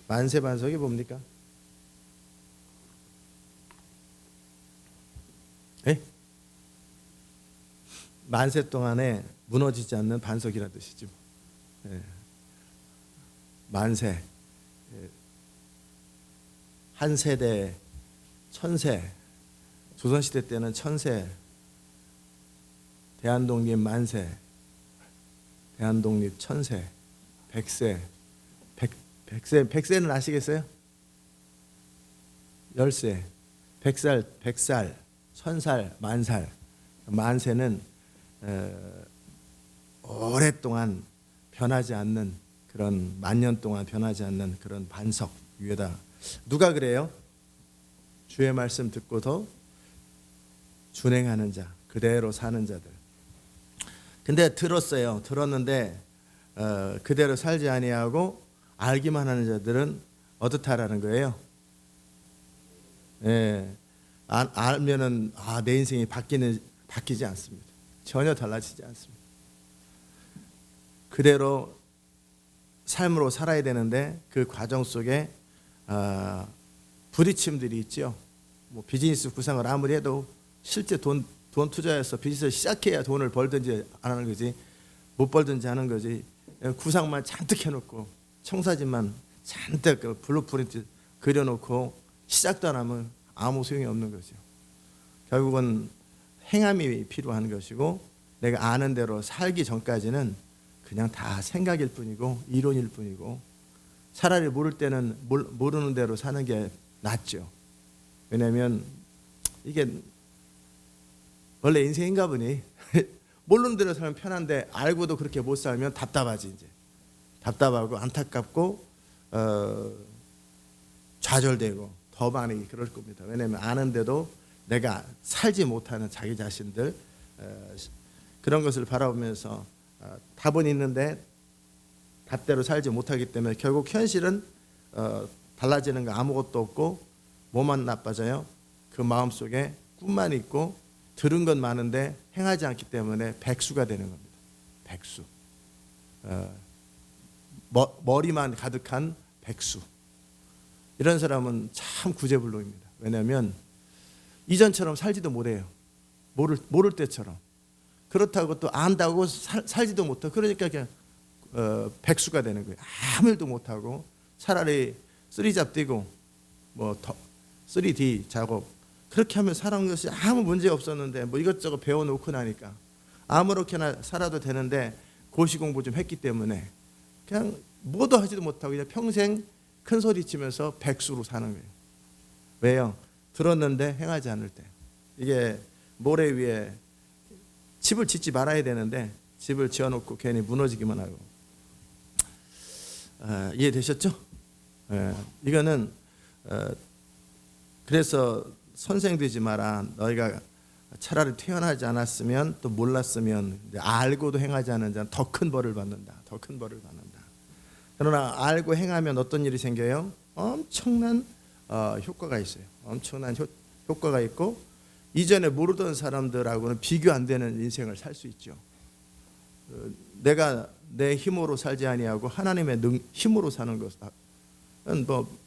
만세 반석이 뭡니까? 예? 만세 동안에 무너지지 않는 반석이라는 뜻이죠. 예. 만세, 예. 한 세대, 천세, 조선시대 때는 천세, 대한독립 만세, 대한독립 천세, 백세, 백세는 아시겠어요? 열세, 백살, 천살, 만살. 만세는 오랫동안 변하지 않는 그런 만년 동안 변하지 않는 그런 반석 위에다. 누가 그래요? 주의 말씀 듣고도 준행하는 자, 그대로 사는 자들. 근데 들었는데 그대로 살지 아니하고 알기만 하는 자들은 어떻다라는 거예요? 예, 알면은 내 인생이 바뀌지 않습니다. 전혀 달라지지 않습니다. 그대로 삶으로 살아야 되는데 그 과정 속에 부딪힘들이 있죠. 뭐 비즈니스 구상을 아무리 해도 실제 돈 투자해서 비즈니스를 시작해야 돈을 벌든지 안 하는 거지, 못 벌든지 하는 거지. 구상만 잔뜩 해놓고 청사진만 잔뜩 블루프린트 그려놓고 시작도 안 하면 아무 소용이 없는 거죠. 결국은 행함이 필요한 것이고, 내가 아는 대로 살기 전까지는 그냥 다 생각일 뿐이고 이론일 뿐이고, 차라리 모를 때는 모르는 대로 사는 게 낫죠. 왜냐하면 이게 원래 인생인가 보니 모르는 대로 살면 편한데 알고도 그렇게 못 살면 답답하지. 이제 답답하고 안타깝고 좌절되고 더 많이 그럴 겁니다. 왜냐하면 아는데도 내가 살지 못하는 자기 자신들, 그런 것을 바라보면서 답은 있는데 답대로 살지 못하기 때문에 결국 현실은 달라지는 거 아무것도 없고 뭐만 나빠져요? 그 마음속에 꿈만 있고 들은 건 많은데 행하지 않기 때문에 백수가 되는 겁니다. 백수. 머리만 가득한 백수. 이런 사람은 참 구제불능입니다. 왜냐하면 이전처럼 살지도 못해요. 모를 때처럼. 그렇다고 또 안다고 살지도 못하고, 그러니까 그냥 백수가 되는 거예요. 아무 일도 못하고 차라리 3잡 뛰고 뭐 3D 작업 그렇게 하면 사는 것이 아무 문제 없었는데, 뭐 이것저것 배워놓고 나니까 아무렇게나 살아도 되는데 고시공부 좀 했기 때문에 그냥 뭐도 하지도 못하고 그냥 평생 큰 소리 치면서 백수로 사는 거예요. 왜요? 들었는데 행하지 않을 때. 이게 모래 위에 집을 짓지 말아야 되는데 집을 지어놓고 괜히 무너지기만 하고. 이해되셨죠? 이거는 그래서 선생 되지 마라. 너희가 차라리 태어나지 않았으면, 또 몰랐으면, 알고도 행하지 않은 자는 더 큰 벌을 받는다. 더 큰 벌을 받는다. 그러나 알고 행하면 어떤 일이 생겨요? 엄청난 효과가 있어요. 엄청난 효과가 있고, 이전에 모르던 사람들하고는 비교 안 되는 인생을 살 수 있죠. 내가 내 힘으로 살지 아니하고 하나님의 힘으로 사는 것은, 뭐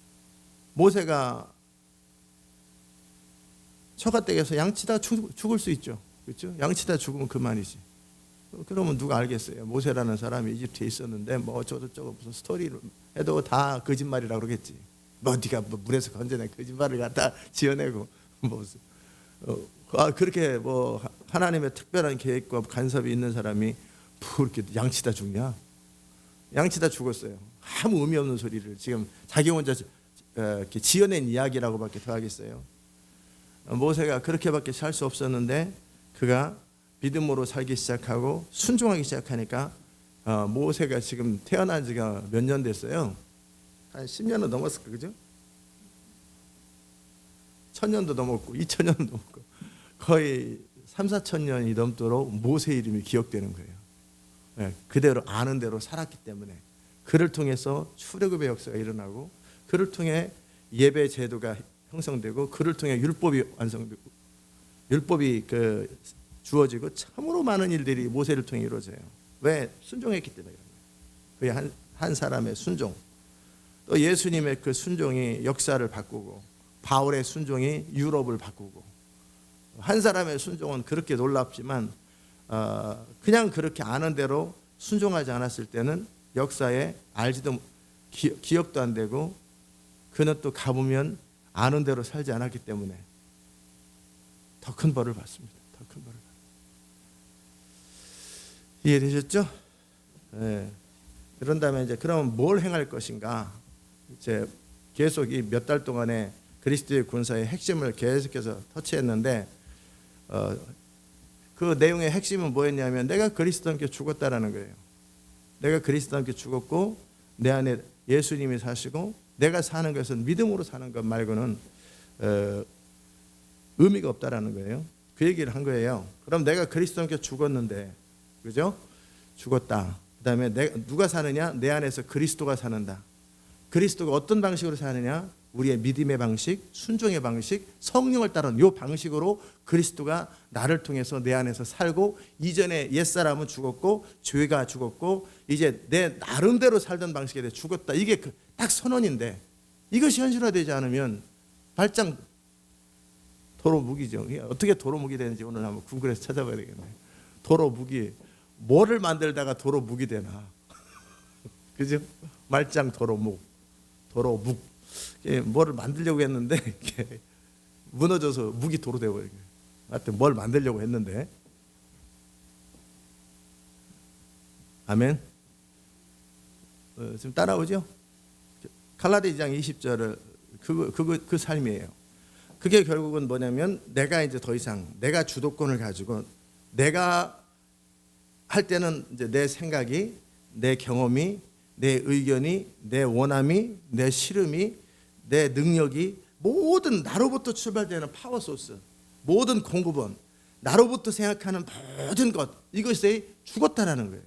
모세가 처가댁에서 양치다 죽을 수 있죠. 그렇죠? 양치다 죽으면 그만이지. 그러면 누가 알겠어요? 모세라는 사람이 이집트에 있었는데 뭐 어쩌고저쩌고 무슨 스토리를 해도 다 거짓말이라고 그러겠지. 뭐 네가 물에서 건져낸 거짓말을 갖다 지어내고 그렇게 뭐 하나님의 특별한 계획과 간섭이 있는 사람이 뭐 이렇게 양치다 죽냐? 양치다 죽었어요. 아무 의미 없는 소리를 지금 자기 혼자 이렇게 지어낸 이야기라고밖에 더 하겠어요. 모세가 그렇게밖에 살 수 없었는데 그가 믿음으로 살기 시작하고 순종하기 시작하니까 모세가 지금 태어난 지가 몇 년 됐어요? 한 10년은 넘었을 거예요. 그죠? 1000년도 넘었고 2000년도 넘었고 거의 3,4,000년이 넘도록 모세 이름이 기억되는 거예요. 그대로 아는 대로 살았기 때문에. 그를 통해서 출애굽의 역사가 일어나고, 그를 통해 예배 제도가 형성되고, 그를 통해 율법이 완성되고, 율법이 주어지고, 참으로 많은 일들이 모세를 통해 이루어져요. 왜? 순종했기 때문에. 그의 한 사람의 순종. 또 예수님의 그 순종이 역사를 바꾸고 바울의 순종이 유럽을 바꾸고 한 사람의 순종은 그렇게 놀랍지만 그냥 그렇게 아는 대로 순종하지 않았을 때는 역사에 알지도 기억도 안 되고 그는 또 가보면 아는 대로 살지 않았기 때문에 더 큰 벌을 받습니다. 더 큰 벌을 받습니다. 이해되셨죠? 네. 그런 다음에 이제 그러면 뭘 행할 것인가? 이제 계속 이 몇 달 동안에 그리스도의 군사의 핵심을 계속해서 터치했는데 그 내용의 핵심은 뭐였냐면 내가 그리스도와 함께 죽었다라는 거예요. 내가 그리스도와 함께 죽었고 내 안에 예수님이 사시고 내가 사는 것은 믿음으로 사는 것 말고는 의미가 없다라는 거예요. 그 얘기를 한 거예요. 그럼 내가 그리스도와 함께 죽었는데, 그죠? 죽었다. 그다음에 누가 사느냐? 내 안에서 그리스도가 사는다. 그리스도가 어떤 방식으로 사느냐? 우리의 믿음의 방식, 순종의 방식, 성령을 따른 이 방식으로 그리스도가 나를 통해서 내 안에서 살고 이전에 옛사람은 죽었고 죄가 죽었고 이제 내 나름대로 살던 방식에 대해 죽었다. 이게 딱 선언인데 이것이 현실화되지 않으면 발장 도로 무기죠. 어떻게 도로 무기 되는지 오늘 한번 구글에서 찾아봐야 되겠네요. 도로 무기. 뭐를 만들다가 도로 무기 되나. 그죠? 말짱 도로 묵. 도로 묵. 뭐를 만들려고 했는데 무너져서 묵이 도로 되어버린 거예요. 하여튼 뭘 만들려고 했는데. 아멘. 지금 따라오죠? 갈라디 2장 20절을 그 삶이에요. 그게 결국은 뭐냐면 내가 이제 더 이상 내가 주도권을 가지고 내가 할 때는 이제 내 생각이, 내 경험이, 내 의견이, 내 원함이, 내 싫음이, 내 능력이 모든 나로부터 출발되는 파워 소스, 모든 공급원, 나로부터 생각하는 모든 것 이것이 죽었다라는 거예요.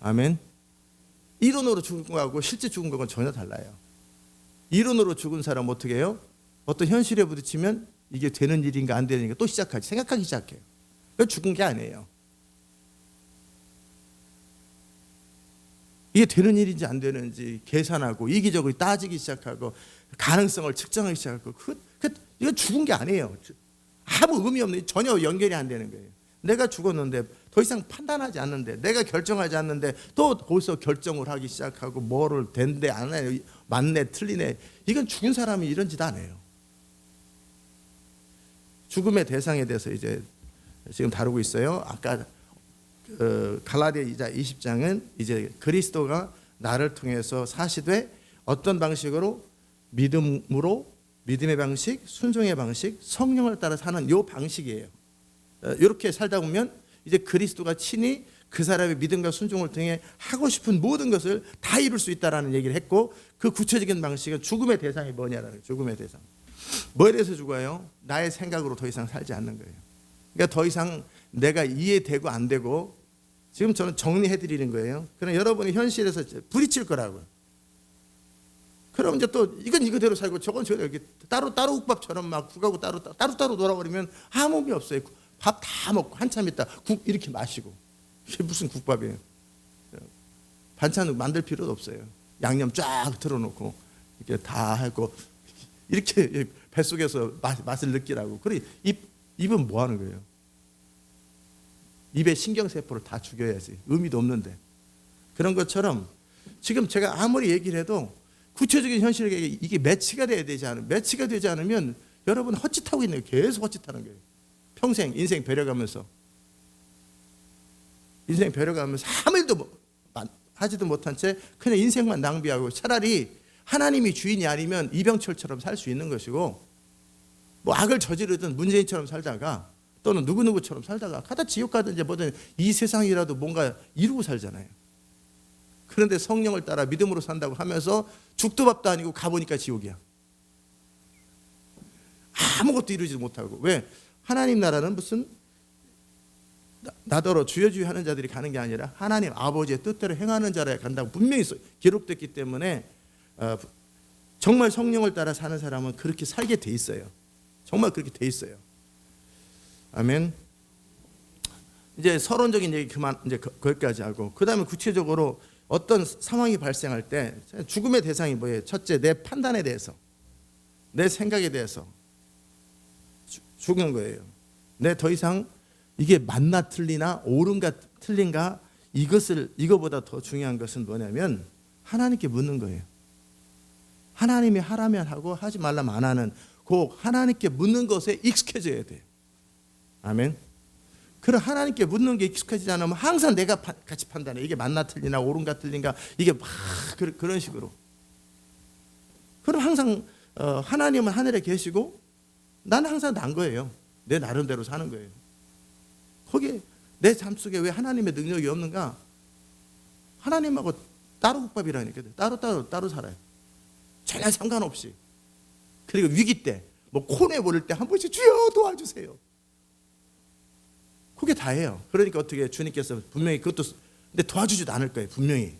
아멘. 이론으로 죽은 거하고 실제 죽은 거하고는 전혀 달라요. 이론으로 죽은 사람 어떻게 해요? 어떤 현실에 부딪히면 이게 되는 일인가 안 되는 일인가 또 시작하지. 생각하기 시작해요. 그건 죽은 게 아니에요. 이게 되는 일인지 안 되는지 계산하고 이기적으로 따지기 시작하고 가능성을 측정하기 시작하고 이건 죽은 게 아니에요. 아무 의미 없는, 전혀 연결이 안 되는 거예요. 내가 죽었는데 더 이상 판단하지 않는데, 내가 결정하지 않는데 또 거기서 결정을 하기 시작하고 뭐를 된대 안 해요, 맞네 틀리네. 이건 죽은 사람이 이런 짓 안 해요. 죽음의 대상에 대해서 이제 지금 다루고 있어요. 아까 갈라디아 20장은 이제 그리스도가 나를 통해서 사시되 어떤 방식으로 믿음으로, 믿음의 방식, 순종의 방식, 성령을 따라 사는 이 방식이에요. 이렇게 살다 보면 이제 그리스도가 친히 그 사람의 믿음과 순종을 통해 하고 싶은 모든 것을 다 이룰 수 있다라는 얘기를 했고, 그 구체적인 방식은 죽음의 대상이 뭐냐라는 거예요. 죽음의 대상. 뭐에 대해서 죽어요? 나의 생각으로 더 이상 살지 않는 거예요. 그러니까 더 이상 내가 이해되고 안 되고, 지금 저는 정리해드리는 거예요. 그럼 여러분이 현실에서 부딪힐 거라고요. 그럼 이제 또 이건 이거대로 살고 저건 저대로 이렇게 따로 국밥처럼 막 국하고 따로 놀아버리면 아무 의미 없어요. 밥 다 먹고 한참 있다 국 이렇게 마시고, 이게 무슨 국밥이에요? 반찬 만들 필요도 없어요. 양념 쫙 틀어놓고 이렇게 다 하고 이렇게 뱃속에서 맛을 느끼라고. 그래 입은 뭐 하는 거예요? 입의 신경세포를 다 죽여야지. 의미도 없는데. 그런 것처럼 지금 제가 아무리 얘기를 해도 구체적인 현실에게 이게 매치가 돼야 되지 않으면, 매치가 되지 않으면 여러분 헛짓하고 있는 거예요. 계속 헛짓하는 거예요. 평생 인생 벼려가면서 아무 일도 하지도 못한 채 그냥 인생만 낭비하고, 차라리 하나님이 주인이 아니면 이병철처럼 살 수 있는 것이고, 뭐 악을 저지르든 문재인처럼 살다가 또는 누구누구처럼 살다가 가다 지옥 가든지 뭐든 이 세상이라도 뭔가 이루고 살잖아요. 그런데 성령을 따라 믿음으로 산다고 하면서 죽도 밥도 아니고 가보니까 지옥이야. 아무것도 이루지 못하고. 왜? 하나님 나라는 무슨 나더러 주여 하는 자들이 가는 게 아니라 하나님 아버지의 뜻대로 행하는 자라야 간다고 분명히 기록됐기 때문에 정말 성령을 따라 사는 사람은 그렇게 살게 돼 있어요. 정말 그렇게 돼 있어요. 아멘. 이제 서론적인 얘기 그만, 이제 거기까지 하고, 그 다음에 구체적으로 어떤 상황이 발생할 때 죽음의 대상이 뭐예요? 첫째, 내 판단에 대해서, 내 생각에 대해서 죽은 거예요. 내 더 이상 이게 맞나 틀리나 옳은가 틀린가 이거보다 더 중요한 것은 뭐냐면 하나님께 묻는 거예요. 하나님이 하라면 하고 하지 말라면 안 하는 그 하나님께 묻는 것에 익숙해져야 돼요. 아멘. 그럼 하나님께 묻는 게 익숙해지지 않으면 항상 내가 같이 판단해. 이게 맞나 틀리나 옳은가 틀린가 이게 막 그런 식으로. 그럼 항상 하나님은 하늘에 계시고 나는 항상 난 거예요. 내 나름대로 사는 거예요. 거기에 내 삶 속에 왜 하나님의 능력이 없는가? 하나님하고 따로 국밥이라니까. 따로 살아요. 전혀 상관없이. 그리고 위기 때, 뭐 코너에 몰릴 때 한 번씩 주여 도와주세요. 그게 다예요. 그러니까 어떻게 주님께서 분명히 그것도 근데 도와주지도 않을 거예요. 분명히.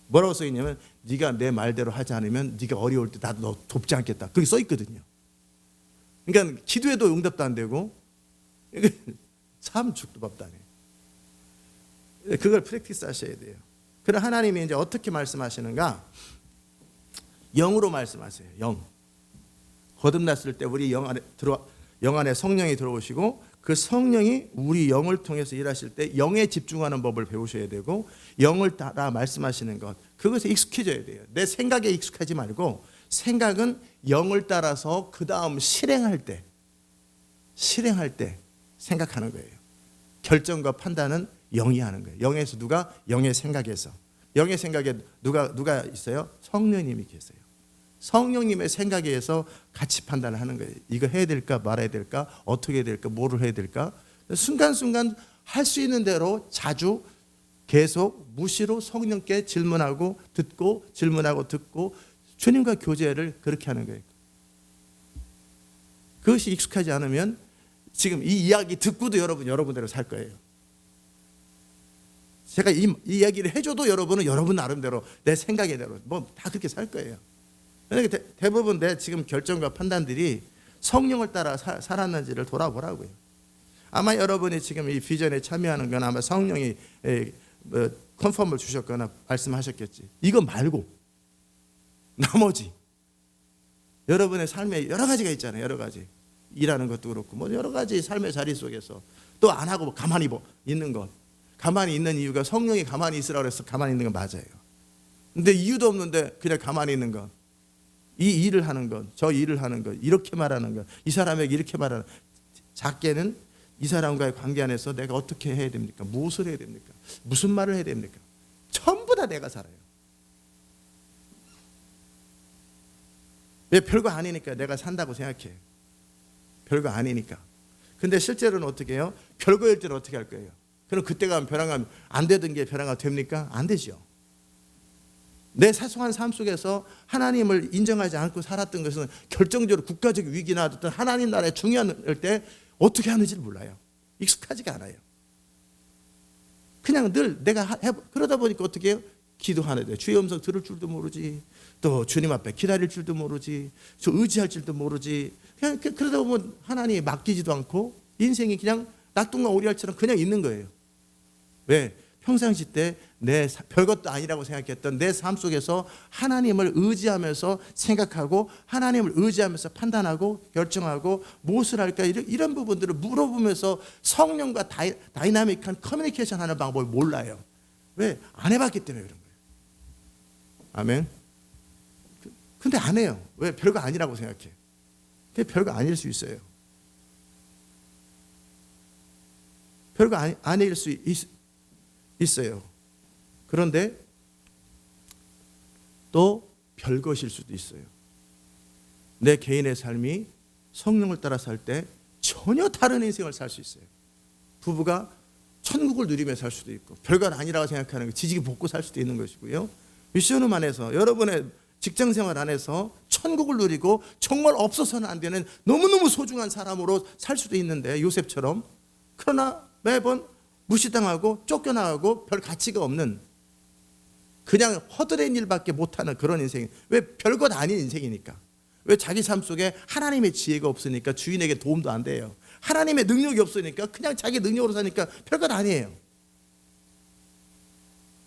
뭐라고 써 있냐면 네가 내 말대로 하지 않으면 네가 어려울 때 나도 너 돕지 않겠다. 그게 써 있거든요. 그러니까 기도해도 응답도 안 되고 참 죽도 밥도 안 해요. 그걸 프랙티스 하셔야 돼요. 그럼 하나님이 이제 어떻게 말씀하시는가? 영으로 말씀하세요. 영. 거듭났을 때 우리 영 안에 성령이 들어오시고 그 성령이 우리 영을 통해서 일하실 때 영에 집중하는 법을 배우셔야 되고 영을 따라 말씀하시는 것 그것에 익숙해져야 돼요. 내 생각에 익숙하지 말고 생각은 영을 따라서 그 다음 실행할 때 생각하는 거예요. 결정과 판단은 영이 하는 거예요. 영에서 누가? 영의 생각에서. 영의 생각에 누가 있어요? 성령님이 계세요. 성령님의 생각에 의해서 같이 판단을 하는 거예요. 이거 해야 될까 말아야 될까 어떻게 해야 될까 뭐를 해야 될까 순간순간 할 수 있는 대로 자주 계속 무시로 성령께 질문하고 듣고 질문하고 듣고 주님과 교제를 그렇게 하는 거예요. 그것이 익숙하지 않으면 지금 이 이야기 듣고도 여러분대로 살 거예요. 제가 이 이야기를 해줘도 여러분은 여러분 나름대로 내 생각에대로 뭐 다 그렇게 살 거예요. 그러니까 대부분 내 지금 결정과 판단들이 성령을 따라 살았는지를 돌아보라고요. 아마 여러분이 지금 이 비전에 참여하는 건 아마 성령이 컨펌을 주셨거나 말씀하셨겠지. 이거 말고 나머지 여러분의 삶에 여러 가지가 있잖아요. 여러 가지 일하는 것도 그렇고 뭐 여러 가지 삶의 자리 속에서 또 안 하고 가만히 있는 것. 가만히 있는 이유가 성령이 가만히 있으라고 해서 가만히 있는 건 맞아요. 근데 이유도 없는데 그냥 가만히 있는 것. 이 일을 하는 것, 저 일을 하는 것, 이렇게 말하는 것, 이 사람에게 이렇게 말하는 것. 작게는 이 사람과의 관계 안에서 내가 어떻게 해야 됩니까? 무엇을 해야 됩니까? 무슨 말을 해야 됩니까? 전부 다 내가 살아요. 왜? 별거 아니니까 내가 산다고 생각해. 별거 아니니까. 근데 실제로는 어떻게 해요? 별거일 때는 어떻게 할 거예요? 그럼 그때 가면 벼랑가 안 되던 게 벼랑가 됩니까? 안 되죠. 내 사소한 삶 속에서 하나님을 인정하지 않고 살았던 것은 결정적으로 국가적 위기나 어떤 하나님 나라에 중요할 때 어떻게 하는지를 몰라요. 익숙하지가 않아요. 그냥 늘 내가 그러다 보니까 어떻게 해요? 기도하는데 주의 음성 들을 줄도 모르지. 또 주님 앞에 기다릴 줄도 모르지. 저 의지할 줄도 모르지. 그냥 그러다 보면 하나님이 맡기지도 않고 인생이 그냥 낙동강 오리알처럼 그냥 있는 거예요. 왜? 평상시 때 내 별것도 아니라고 생각했던 내 삶 속에서 하나님을 의지하면서 생각하고 하나님을 의지하면서 판단하고 결정하고 무엇을 할까 이런 부분들을 물어보면서 성령과 다이나믹한 커뮤니케이션 하는 방법을 몰라요. 왜? 안 해봤기 때문에 그런 거예요. 아멘. 근데 안 해요. 왜? 별거 아니라고 생각해. 그게 별거 아닐 수 있어요. 별거 아닐 수 있어요. 그런데 또 별것일 수도 있어요. 내 개인의 삶이 성령을 따라 살 때 전혀 다른 인생을 살 수 있어요. 부부가 천국을 누리며 살 수도 있고 별것 아니라고 생각하는 거 지지기 볶고 살 수도 있는 것이고요. 미션홈 안에서 여러분의 직장생활 안에서 천국을 누리고 정말 없어서는 안 되는 너무너무 소중한 사람으로 살 수도 있는데 요셉처럼. 그러나 매번 무시당하고 쫓겨나가고 별 가치가 없는 그냥 허드렛 일밖에 못하는 그런 인생. 왜? 별것 아닌 인생이니까. 왜? 자기 삶 속에 하나님의 지혜가 없으니까 주인에게 도움도 안 돼요. 하나님의 능력이 없으니까 그냥 자기 능력으로 사니까 별것 아니에요.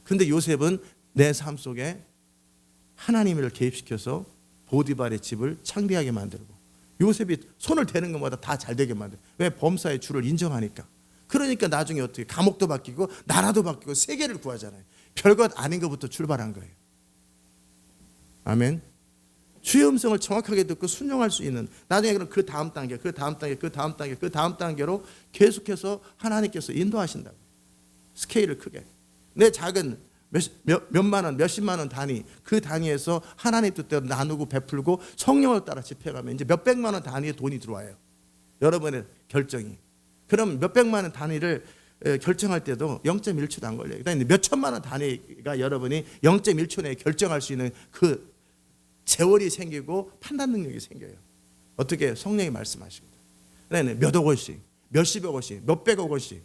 근데 요셉은 내 삶 속에 하나님을 개입시켜서 보디발의 집을 창대하게 만들고, 요셉이 손을 대는 것마다 다 잘 되게 만들고. 왜? 범사의 주를 인정하니까. 그러니까 나중에 어떻게 감옥도 바뀌고 나라도 바뀌고 세계를 구하잖아요. 별것 아닌 것부터 출발한 거예요. 아멘. 주의 음성을 정확하게 듣고 순종할 수 있는, 나중에 그럼 그 다음 단계, 그 다음 단계, 그 다음 단계, 그 다음 단계로 계속해서 하나님께서 인도하신다고. 스케일을 크게. 내 작은 몇만 원, 몇십만 원 단위, 그 단위에서 하나님 뜻대로 나누고 베풀고 성령을 따라 집행하면 이제 몇백만 원 단위의 돈이 들어와요. 여러분의 결정이. 그럼 몇백만 원 단위를 결정할 때도 0.1초도 안 걸려요. 그다음에 몇천만 원 단위가 여러분이 0.1초 내에 결정할 수 있는 그 재월이 생기고 판단 능력이 생겨요. 어떻게? 성령이 말씀하십니다. 그다음에 몇억 원씩, 몇십억 원씩, 몇백억 원씩.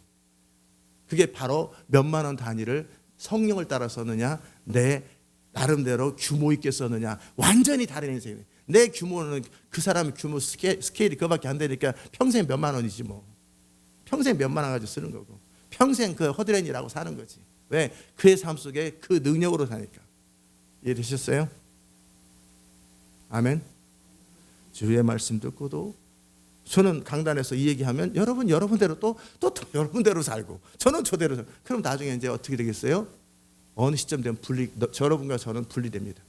그게 바로 몇만 원 단위를 성령을 따라 썼느냐, 내 나름대로 규모 있게 썼느냐, 완전히 다른 인생이에요. 내 규모는 그 사람의 규모 스케일이 그거밖에 안 되니까 평생 몇만 원이지 뭐. 평생 몇만 원 가지고 쓰는 거고, 평생 그 허드렛이라고 사는 거지. 왜? 그의 삶 속에 그 능력으로 사니까. 이해되셨어요? 아멘. 주의 말씀 듣고도, 저는 강단에서 이 얘기하면 여러분 여러분대로 또 여러분대로 살고, 저는 저대로 살고, 그럼 나중에 이제 어떻게 되겠어요? 어느 시점 되면 여러분과 저는 분리됩니다.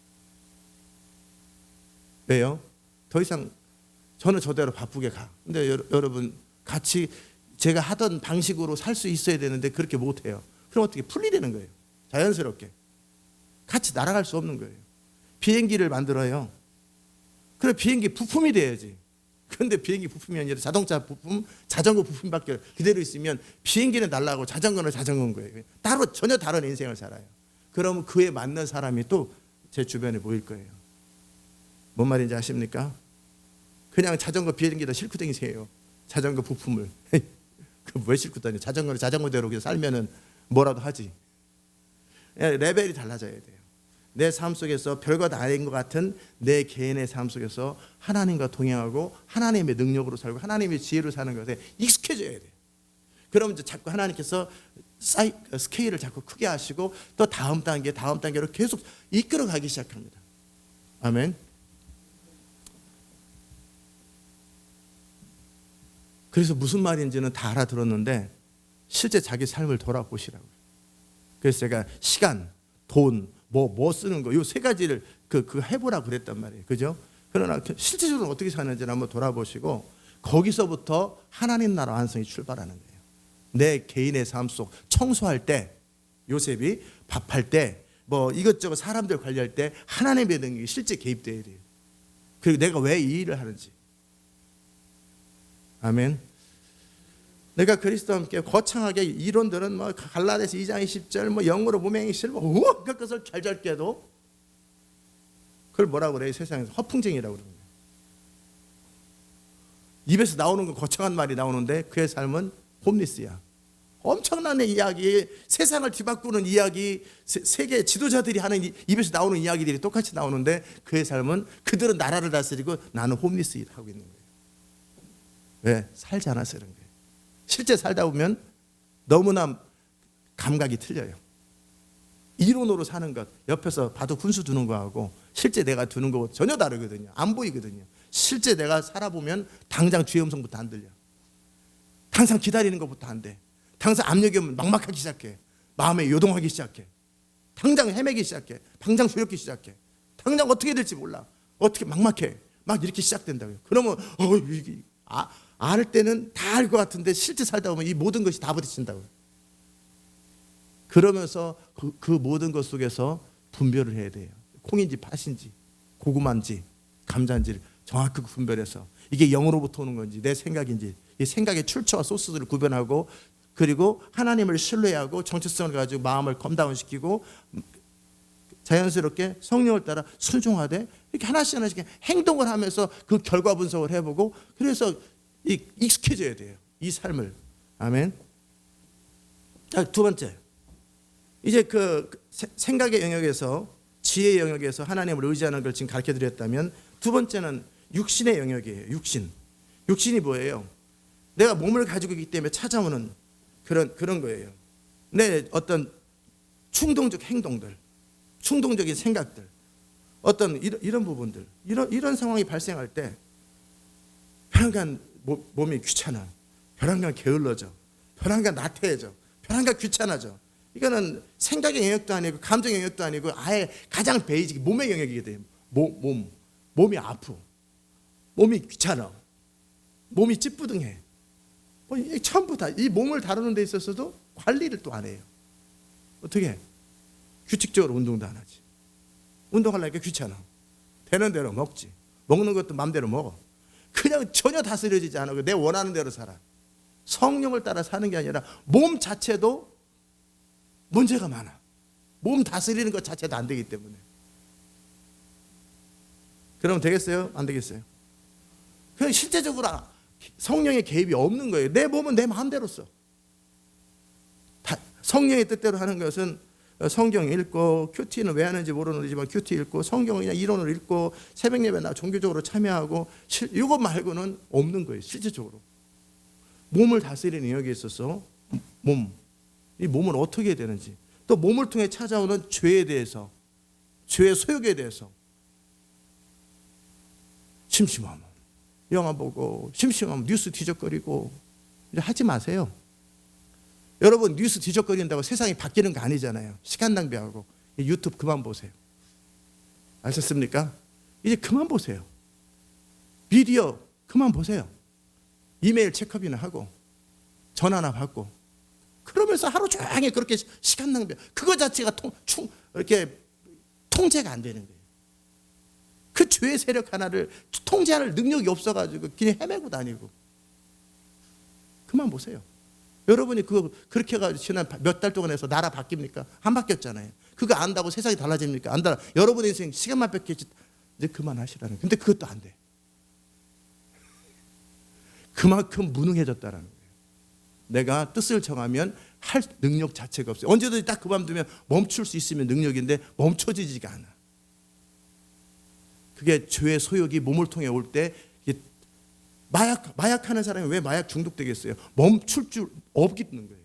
왜요? 더 이상 저는 저대로 바쁘게 가. 근데 여러분 같이 제가 하던 방식으로 살 수 있어야 되는데 그렇게 못해요. 그럼 어떻게? 분리되는 거예요. 자연스럽게 같이 날아갈 수 없는 거예요. 비행기를 만들어요. 그래, 비행기 부품이 돼야지. 그런데 비행기 부품이 아니라 자동차 부품, 자전거 부품밖에 그대로 있으면 비행기는 날아가고 자전거는 자전거인 거예요. 따로 전혀 다른 인생을 살아요. 그러면 그에 맞는 사람이 또 제 주변에 보일 거예요. 뭔 말인지 아십니까? 그냥 자전거 비행기다 싣고 다니세요. 자전거 부품을. 그 왜 싣고 다녀? 자전거는 자전거대로 그냥 살면은 뭐라도 하지. 레벨이 달라져야 돼요. 내 삶 속에서 별것 아닌 것 같은 내 개인의 삶 속에서 하나님과 동행하고 하나님의 능력으로 살고 하나님의 지혜로 사는 것에 익숙해져야 돼요. 그럼 이제 자꾸 하나님께서 스케일을 자꾸 크게 하시고 또 다음 단계로 계속 이끌어가기 시작합니다. 아멘. 그래서 무슨 말인지는 다 알아들었는데 실제 자기 삶을 돌아보시라고요. 그래서 제가 시간, 돈, 뭐 쓰는 거, 요 세 가지를 그 해보라 그랬단 말이에요. 그죠? 그러나 실질적으로 어떻게 사는지를 한번 돌아보시고 거기서부터 하나님 나라 완성이 출발하는 거예요. 내 개인의 삶 속 청소할 때, 요셉이 밥할 때, 뭐 이것저것 사람들 관리할 때 하나님의 능력이 실제 개입돼야 돼요. 그리고 내가 왜 이 일을 하는지. 아멘. 내가 그리스도와 함께 거창하게 이론들은 뭐 갈라디아서 2장 20절 뭐 영으로 몸행이 실버 온갖 것을 잘잘 깨도 그걸 뭐라고 그래요? 세상에서 허풍쟁이라고 그러는 거예요. 입에서 나오는 건 거창한 말이 나오는데 그의 삶은 홈리스야. 엄청난 이야기, 세상을 뒤바꾸는 이야기, 세계 지도자들이 하는 입에서 나오는 이야기들이 똑같이 나오는데 그의 삶은 그들은 나라를 다스리고 나는 홈리스 하고 있는 거예요. 왜? 살지 않아서 그런 거예요. 실제 살다 보면 너무나 감각이 틀려요. 이론으로 사는 것, 옆에서 바둑 훈수 두는 거하고 실제 내가 두는 거 전혀 다르거든요. 안 보이거든요. 실제 내가 살아보면 당장 주의 음성부터 안 들려. 항상 기다리는 것부터 안 돼. 당장 압력이 오면 막막하기 시작해. 마음에 요동하기 시작해. 당장 헤매기 시작해. 당장 두렵기 시작해. 당장 어떻게 될지 몰라. 어떻게 막막해. 막 이렇게 시작된다고요. 그러면 이게 알 때는 다 알 것 같은데 실제 살다 보면 이 모든 것이 다 부딪힌다고요. 그러면서 그 모든 것 속에서 분별을 해야 돼요. 콩인지 팥인지 고구마인지 감자인지를 정확히 분별해서 이게 영으로부터 오는 건지 내 생각인지, 이 생각의 출처와 소스들을 구별하고, 그리고 하나님을 신뢰하고 정체성을 가지고 마음을 컴다운시키고 자연스럽게 성령을 따라 순종하되 이렇게 하나씩 행동을 하면서 그 결과 분석을 해보고, 그래서 익숙해져야 돼요. 이 삶을. 아멘. 두 번째, 이제 그 생각의 영역에서, 지혜의 영역에서 하나님을 의지하는 걸 지금 가르쳐 드렸다면, 두 번째는 육신의 영역이에요. 육신이 뭐예요? 내가 몸을 가지고 있기 때문에 찾아오는 그런 거예요. 내 어떤 충동적 행동들, 충동적인 생각들, 어떤 이런 부분들, 이런 상황이 발생할 때 벼랑간 몸이 귀찮아, 벼랑간 게을러져, 벼랑간 나태해져, 벼랑간 귀찮아져. 이거는 생각의 영역도 아니고 감정의 영역도 아니고 아예 가장 베이직 몸의 영역이게 돼요. 몸이 아프, 몸이 귀찮아, 몸이 찌뿌둥해. 전부 다 이 몸을 다루는 데 있어서도 관리를 또 안 해요. 어떻게 해? 규칙적으로 운동도 안 하지. 운동하려니까 귀찮아. 되는 대로 먹지. 먹는 것도 마음대로 먹어. 그냥 전혀 다스려지지 않아. 내 원하는 대로 살아. 성령을 따라 사는 게 아니라 몸 자체도 문제가 많아. 몸 다스리는 것 자체도 안 되기 때문에. 그러면 되겠어요? 안 되겠어요? 그냥 실제적으로 성령의 개입이 없는 거예요. 내 몸은 내 마음대로 써. 성령의 뜻대로 하는 것은 성경 읽고, 큐티는 왜 하는지 모르지만 큐티 읽고, 성경을 그냥 이론을 읽고, 새벽 예배 나 종교적으로 참여하고, 이거 말고는 없는 거예요. 실제적으로 몸을 다스리는 영역에 있어서 이 몸은 어떻게 해야 되는지, 또 몸을 통해 찾아오는 죄에 대해서, 죄의 소욕에 대해서, 심심하면 영화 보고, 심심하면 뉴스 뒤적거리고, 이제 하지 마세요. 여러분 뉴스 뒤적거린다고 세상이 바뀌는 거 아니잖아요. 시간 낭비하고. 유튜브 그만 보세요. 아셨습니까? 이제 그만 보세요. 비디오 그만 보세요. 이메일 체크업이나 하고 전화나 받고, 그러면서 하루 종일 그렇게 시간 낭비, 그거 자체가 이렇게 통제가 안 되는 거예요. 그 죄의 세력 하나를 통제할 능력이 없어가지고 그냥 헤매고 다니고. 그만 보세요. 여러분이 그거 그렇게 해가지고 지난 몇 달 동안 해서 나라 바뀝니까? 안 바뀌었잖아요. 그거 안다고 세상이 달라집니까? 안 달라. 여러분의 인생 시간만 뺏겠지. 이제 그만하시라는. 근데 그것도 안 돼. 그만큼 무능해졌다라는 거예요. 내가 뜻을 정하면 할 능력 자체가 없어요. 언제든지 딱 그만두면 멈출 수 있으면 능력인데 멈춰지지가 않아. 그게 죄의 소욕이 몸을 통해 올 때, 마약하는 사람이 왜 마약 중독되겠어요? 멈출 줄 없는 거예요.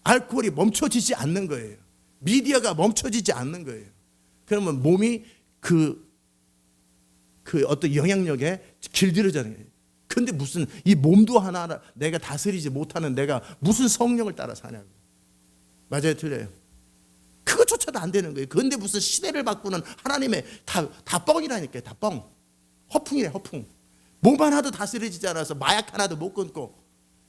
알코올이 멈춰지지 않는 거예요. 미디어가 멈춰지지 않는 거예요. 그러면 몸이 그 어떤 영향력에 길들여지는 거예요. 근데 무슨 이 몸도 하나 내가 다스리지 못하는 내가 무슨 성령을 따라 사냐고. 맞아요, 틀려요? 그것조차도 안 되는 거예요. 그런데 무슨 시대를 바꾸는 하나님의 다 뻥이라니까요. 다 뻥. 허풍이래, 허풍. 몸 하나도 다스려지지 않아서 마약 하나도 못 끊고,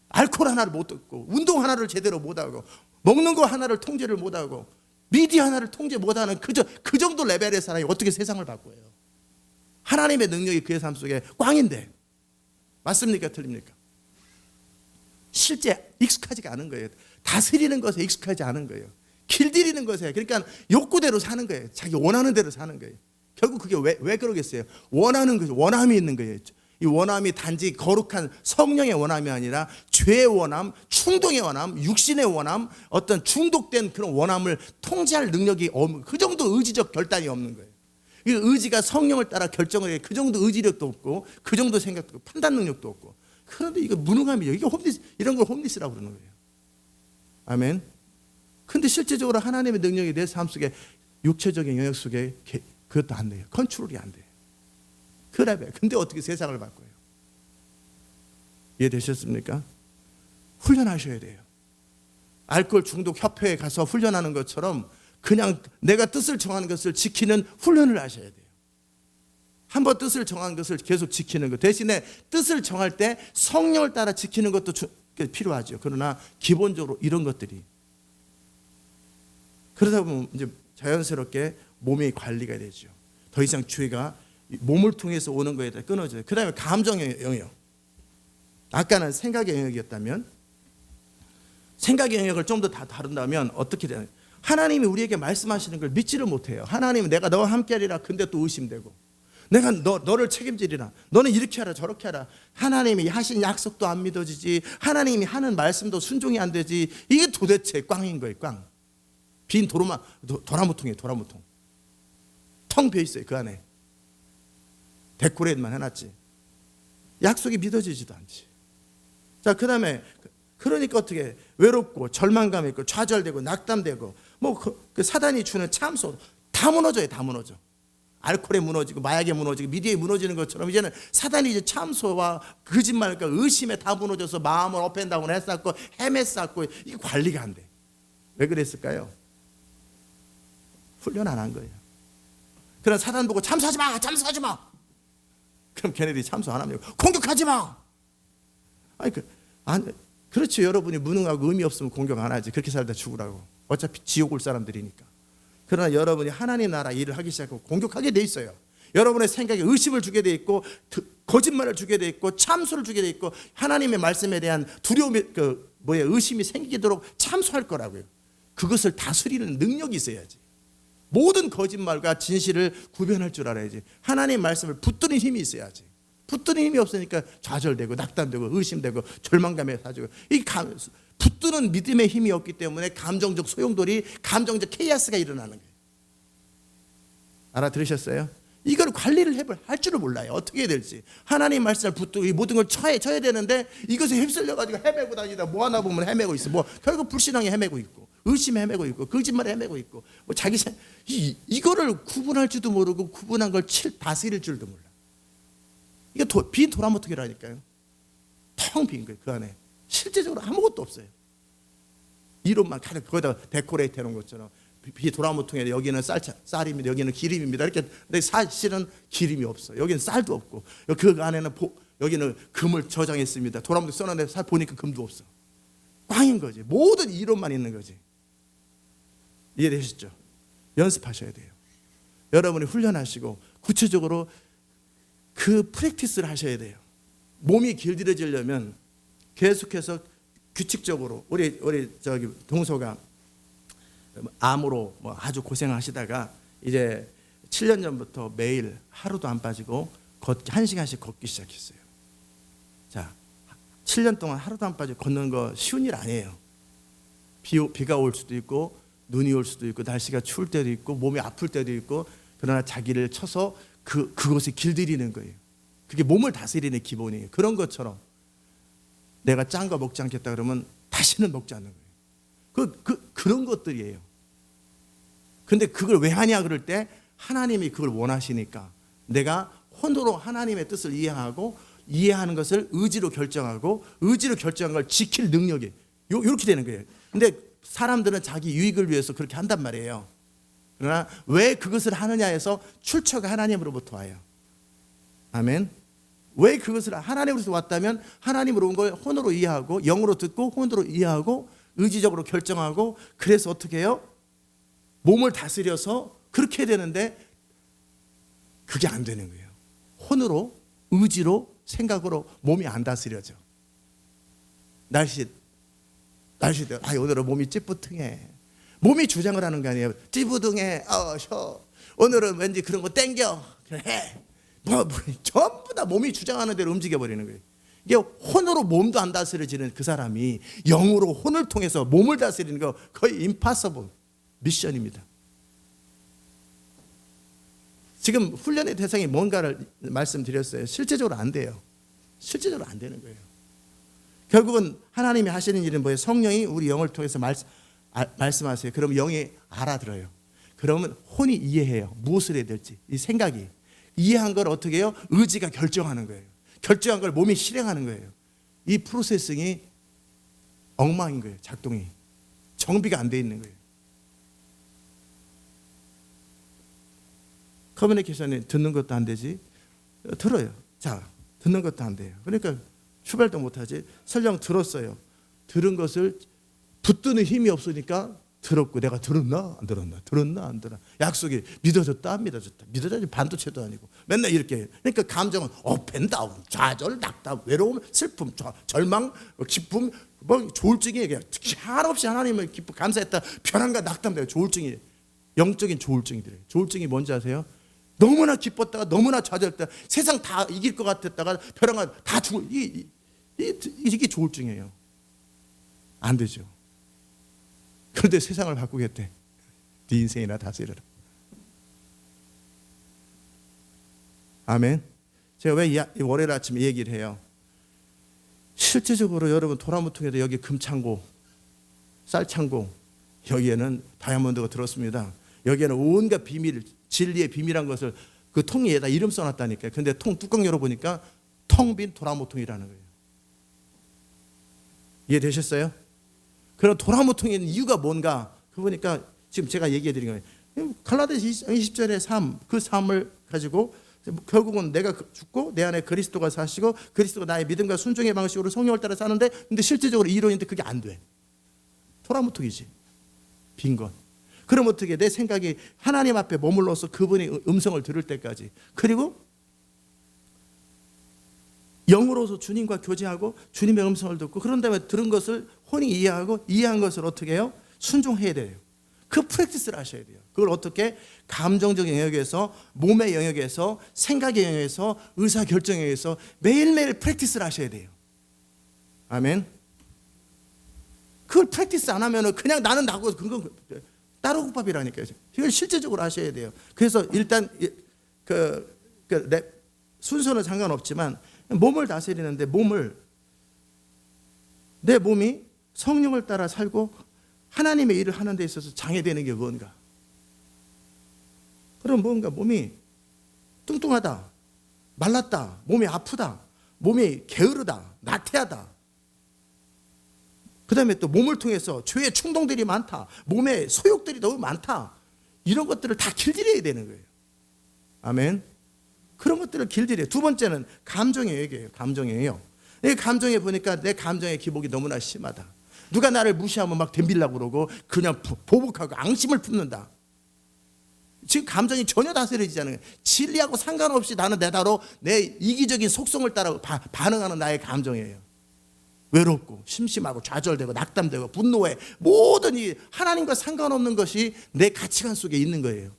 알코올 하나를 못 끊고, 운동 하나를 제대로 못하고, 먹는 거 하나를 통제를 못하고, 미디어 하나를 통제 못하는 그 정도 레벨의 사람이 어떻게 세상을 바꿔요? 하나님의 능력이 그의 삶 속에 꽝인데. 맞습니까? 틀립니까? 실제 익숙하지가 않은 거예요. 다스리는 것에 익숙하지 않은 거예요. 길들이는 것에, 그러니까 욕구대로 사는 거예요. 자기 원하는 대로 사는 거예요. 결국 그게 왜 그러겠어요? 원하는 거죠. 원함이 있는 거예요. 이 원함이 단지 거룩한 성령의 원함이 아니라 죄의 원함, 충동의 원함, 육신의 원함, 어떤 중독된 그런 원함을 통제할 능력이 없는, 그 정도 의지적 결단이 없는 거예요. 이 의지가 성령을 따라 결정을 해. 그 정도 의지력도 없고, 그 정도 생각도 없고, 판단 능력도 없고. 그런데 이거 무능함이죠. 이게 이런 걸 홈리스라고 그러는 거예요. 아멘. 근데 실제적으로 하나님의 능력이 내 삶 속에, 육체적인 영역 속에 그것도 안 돼요. 컨트롤이 안 돼요. 그 레벨. 근데 어떻게 세상을 바꿔요? 이해되셨습니까? 훈련하셔야 돼요. 알코올 중독 협회에 가서 훈련하는 것처럼 그냥 내가 뜻을 정하는 것을 지키는 훈련을 하셔야 돼요. 한번 뜻을 정한 것을 계속 지키는 것. 대신에 뜻을 정할 때 성령을 따라 지키는 것도 필요하죠. 그러나 기본적으로 이런 것들이. 그러다 보면 이제 자연스럽게 몸의 관리가 되죠. 더 이상 죄가 몸을 통해서 오는 거에 대해 끊어져요. 그 다음에 감정의 영역. 아까는 생각의 영역이었다면, 생각의 영역을 좀 더 다룬다면 어떻게 되나요? 하나님이 우리에게 말씀하시는 걸 믿지를 못해요. 하나님은 내가 너와 함께하리라. 근데 또 의심되고, 내가 너를 책임지리라. 너는 이렇게 하라 저렇게 하라. 하나님이 하신 약속도 안 믿어지지, 하나님이 하는 말씀도 순종이 안 되지. 이게 도대체 꽝인 거예요. 꽝. 빈 도라무통이에요. 도라무통. 텅 비어 있어요. 그 안에 데코레이트만 해놨지. 약속이 믿어지지도 않지. 자, 그 다음에 그러니까 어떻게 외롭고 절망감 있고 좌절되고 낙담되고 뭐 그 사단이 주는 참소 다 무너져요. 다 무너져. 알코올에 무너지고 마약에 무너지고 미디어에 무너지는 것처럼 이제는 사단이 이제 참소와 거짓말과 의심에 다 무너져서 마음을 업앤다운 했었고 헤맸었고 이게 관리가 안 돼. 왜 그랬을까요? 훈련 안 한 거예요. 그런 사단 보고 참소하지 마, 참소하지 마. 그럼 걔네들이 참소 안 하면 공격하지 마. 아니 그렇죠. 여러분이 무능하고 의미 없으면 공격 안 하지. 그렇게 살다 죽으라고. 어차피 지옥 올 사람들이니까. 그러나 여러분이 하나님 나라 일을 하기 시작하고 공격하게 돼 있어요. 여러분의 생각에 의심을 주게 돼 있고 거짓말을 주게 돼 있고 참소를 주게 돼 있고 하나님의 말씀에 대한 두려움이 의심이 생기도록 참소할 거라고요. 그것을 다스리는 능력이 있어야지. 모든 거짓말과 진실을 구별할 줄 알아야지. 하나님의 말씀을 붙드는 힘이 있어야지. 붙드는 힘이 없으니까 좌절되고 낙담되고 의심되고 절망감에 사지고 이 붙드는 믿음의 힘이 없기 때문에 감정적 소용돌이, 감정적 케이아스가 일어나는 거예요. 알아들으셨어요? 이걸 관리를 할 줄을 몰라요. 어떻게 해야 될지. 하나님 말씀을 붙들고 이 모든 걸 쳐야 되는데 이것에 휩쓸려가지고 헤매고 다니다 뭐 하나 보면 헤매고 있어. 뭐 결국 불신앙에 헤매고 있고 의심에 헤매고 있고 거짓말에 헤매고 있고 뭐 자기 이거를 구분할 줄도 모르고 구분한 걸 다스릴 줄도 몰라. 이게 빈 도라모통이라니까요. 텅 빈 거예요. 그 안에 실제적으로 아무것도 없어요. 이론만 거기다 데코레이트 해놓은 것처럼 비 도라모통에 여기는 쌀입니다. 여기는 기름입니다. 이렇게 근데 사실은 기름이 없어. 여기는 쌀도 없고 그 안에는 여기는 금을 저장했습니다. 도라모통 써놨는데 살 보니까 금도 없어. 꽝인 거지. 모든 이론만 있는 거지. 이해되시죠? 연습하셔야 돼요. 여러분이 훈련하시고 구체적으로 그 프랙티스를 하셔야 돼요. 몸이 길들여지려면 계속해서 규칙적으로 우리 동서가 암으로 아주 고생하시다가 이제 7년 전부터 매일 하루도 안 빠지고 1시간씩 걷기 시작했어요. 자, 7년 동안 하루도 안 빠지고 걷는 거 쉬운 일 아니에요. 비가 올 수도 있고 눈이 올 수도 있고 날씨가 추울 때도 있고 몸이 아플 때도 있고 그러나 자기를 쳐서 그것에 길들이는 거예요. 그게 몸을 다스리는 기본이에요. 그런 것처럼 내가 짠 거 먹지 않겠다 그러면 다시는 먹지 않는 거예요. 그런 것들이에요. 근데 그걸 왜 하냐 그럴 때 하나님이 그걸 원하시니까 내가 혼으로 하나님의 뜻을 이해하고 이해하는 것을 의지로 결정하고 의지로 결정한 걸 지킬 능력이 이렇게 되는 거예요. 근데 사람들은 자기 유익을 위해서 그렇게 한단 말이에요. 그러나 왜 그것을 하느냐 해서 출처가 하나님으로부터 와요. 아멘. 왜 그것을 하나님으로부터 왔다면 하나님으로 온 걸 혼으로 이해하고 영으로 듣고 혼으로 이해하고 의지적으로 결정하고 그래서 어떻게 해요? 몸을 다스려서 그렇게 되는데 그게 안 되는 거예요. 혼으로 의지로 생각으로 몸이 안 다스려져. 날씨 오늘은 몸이 찌뿌둥해. 몸이 주장을 하는 거 아니에요. 찌뿌둥해. 쉬어. 오늘은 왠지 그런 거 땡겨. 그래 해. 전부 다 몸이 주장하는 대로 움직여 버리는 거예요. 이게 혼으로 몸도 안 다스려지는 그 사람이 영으로 혼을 통해서 몸을 다스리는 거 거의 임파서블 미션입니다. 지금 훈련의 대상이 뭔가를 말씀드렸어요. 실제적으로 안 돼요. 실제적으로 안 되는 거예요. 결국은 하나님이 하시는 일은 뭐예요? 성령이 우리 영을 통해서 말씀하세요. 그러면 영이 알아들어요. 그러면 혼이 이해해요. 무엇을 해야 될지. 이 생각이. 이해한 걸 어떻게 해요? 의지가 결정하는 거예요. 결정한 걸 몸이 실행하는 거예요. 이 프로세싱이 엉망인 거예요. 작동이. 정비가 안 돼 있는 거예요. 커뮤니케이션이 듣는 것도 안 되지. 들어요. 자, 듣는 것도 안 돼요. 그러니까 출발도 못하지. 설령 들었어요. 들은 것을 붙드는 힘이 없으니까 들었고 내가 들었나 안 들었나 들었나 안 들었나 약속이 믿어졌다 안 믿어졌다 믿어졌지 반도체도 아니고 맨날 이렇게 해요. 그러니까 감정은 업앤다운 좌절 낙담 외로움 슬픔 절망 기쁨 조울증이 한없이 하나님을 기쁘 감사했다 편안과 낙담돼요. 조울증이 영적인 조울증이들이에요. 조울증이 뭔지 아세요? 너무나 기뻤다가 너무나 좌절했다가 세상 다 이길 것 같았다가 벼랑가 다 죽어. 이게 조울증이에요. 안 되죠. 그런데 세상을 바꾸겠대. 네 인생이나 다스려라. 아멘. 제가 왜 월요일 아침에 얘기를 해요? 실제적으로 여러분 도라무통에도 여기 금창고, 쌀창고, 여기에는 다이아몬드가 들었습니다. 여기에는 온갖 비밀, 진리의 비밀한 것을 그 통에다 이름 써놨다니까요. 근데 통 뚜껑 열어보니까 텅 빈 도라무통이라는 거예요. 이해되셨어요? 그런 도라무통에 있는 이유가 뭔가? 그 보니까 지금 제가 얘기해 드린 거예요. 갈라디아서 20절의 삶, 그 삶을 가지고 결국은 내가 죽고 내 안에 그리스도가 사시고 그리스도가 나의 믿음과 순종의 방식으로 성령을 따라 사는데, 근데 실제적으로 이론인데 그게 안 돼. 도라무통이지. 빈 것. 그럼 어떻게 내 생각이 하나님 앞에 머물러서 그분의 음성을 들을 때까지, 그리고 영으로서 주님과 교제하고 주님의 음성을 듣고, 그런 다음에 들은 것을 혼이 이해하고 이해한 것을 어떻게 해요? 순종해야 돼요. 그 프랙티스를 하셔야 돼요. 그걸 어떻게? 감정적 영역에서, 몸의 영역에서, 생각의 영역에서, 의사결정의 영역에서 매일매일 프랙티스를 하셔야 돼요. 아멘. 그걸 프랙티스 안 하면 그냥 나는 나고 그건 따로국밥이라니까요. 이걸 실제적으로 하셔야 돼요. 그래서 일단 순서는 상관없지만 몸을 다스리는데, 내 몸이 성령을 따라 살고 하나님의 일을 하는 데 있어서 장애되는 게 뭔가? 그럼 뭔가 몸이 뚱뚱하다, 말랐다, 몸이 아프다, 몸이 게으르다, 나태하다, 그 다음에 또 몸을 통해서 죄의 충동들이 많다, 몸에 소욕들이 너무 많다, 이런 것들을 다 길들여야 되는 거예요. 아멘. 그런 것들을 길들여요. 두 번째는 감정의 영역이에요. 감정의 영역. 이 감정에 보니까 내 감정의 기복이 너무나 심하다. 누가 나를 무시하면 막 덤비려고 그러고 그냥 보복하고 앙심을 품는다. 지금 감정이 전혀 다스려지지 않아요. 진리하고 상관없이 나는 내다로 내 이기적인 속성을 따라 반응하는 나의 감정이에요. 외롭고 심심하고 좌절되고 낙담되고 분노해, 모든 이 하나님과 상관없는 것이 내 가치관 속에 있는 거예요.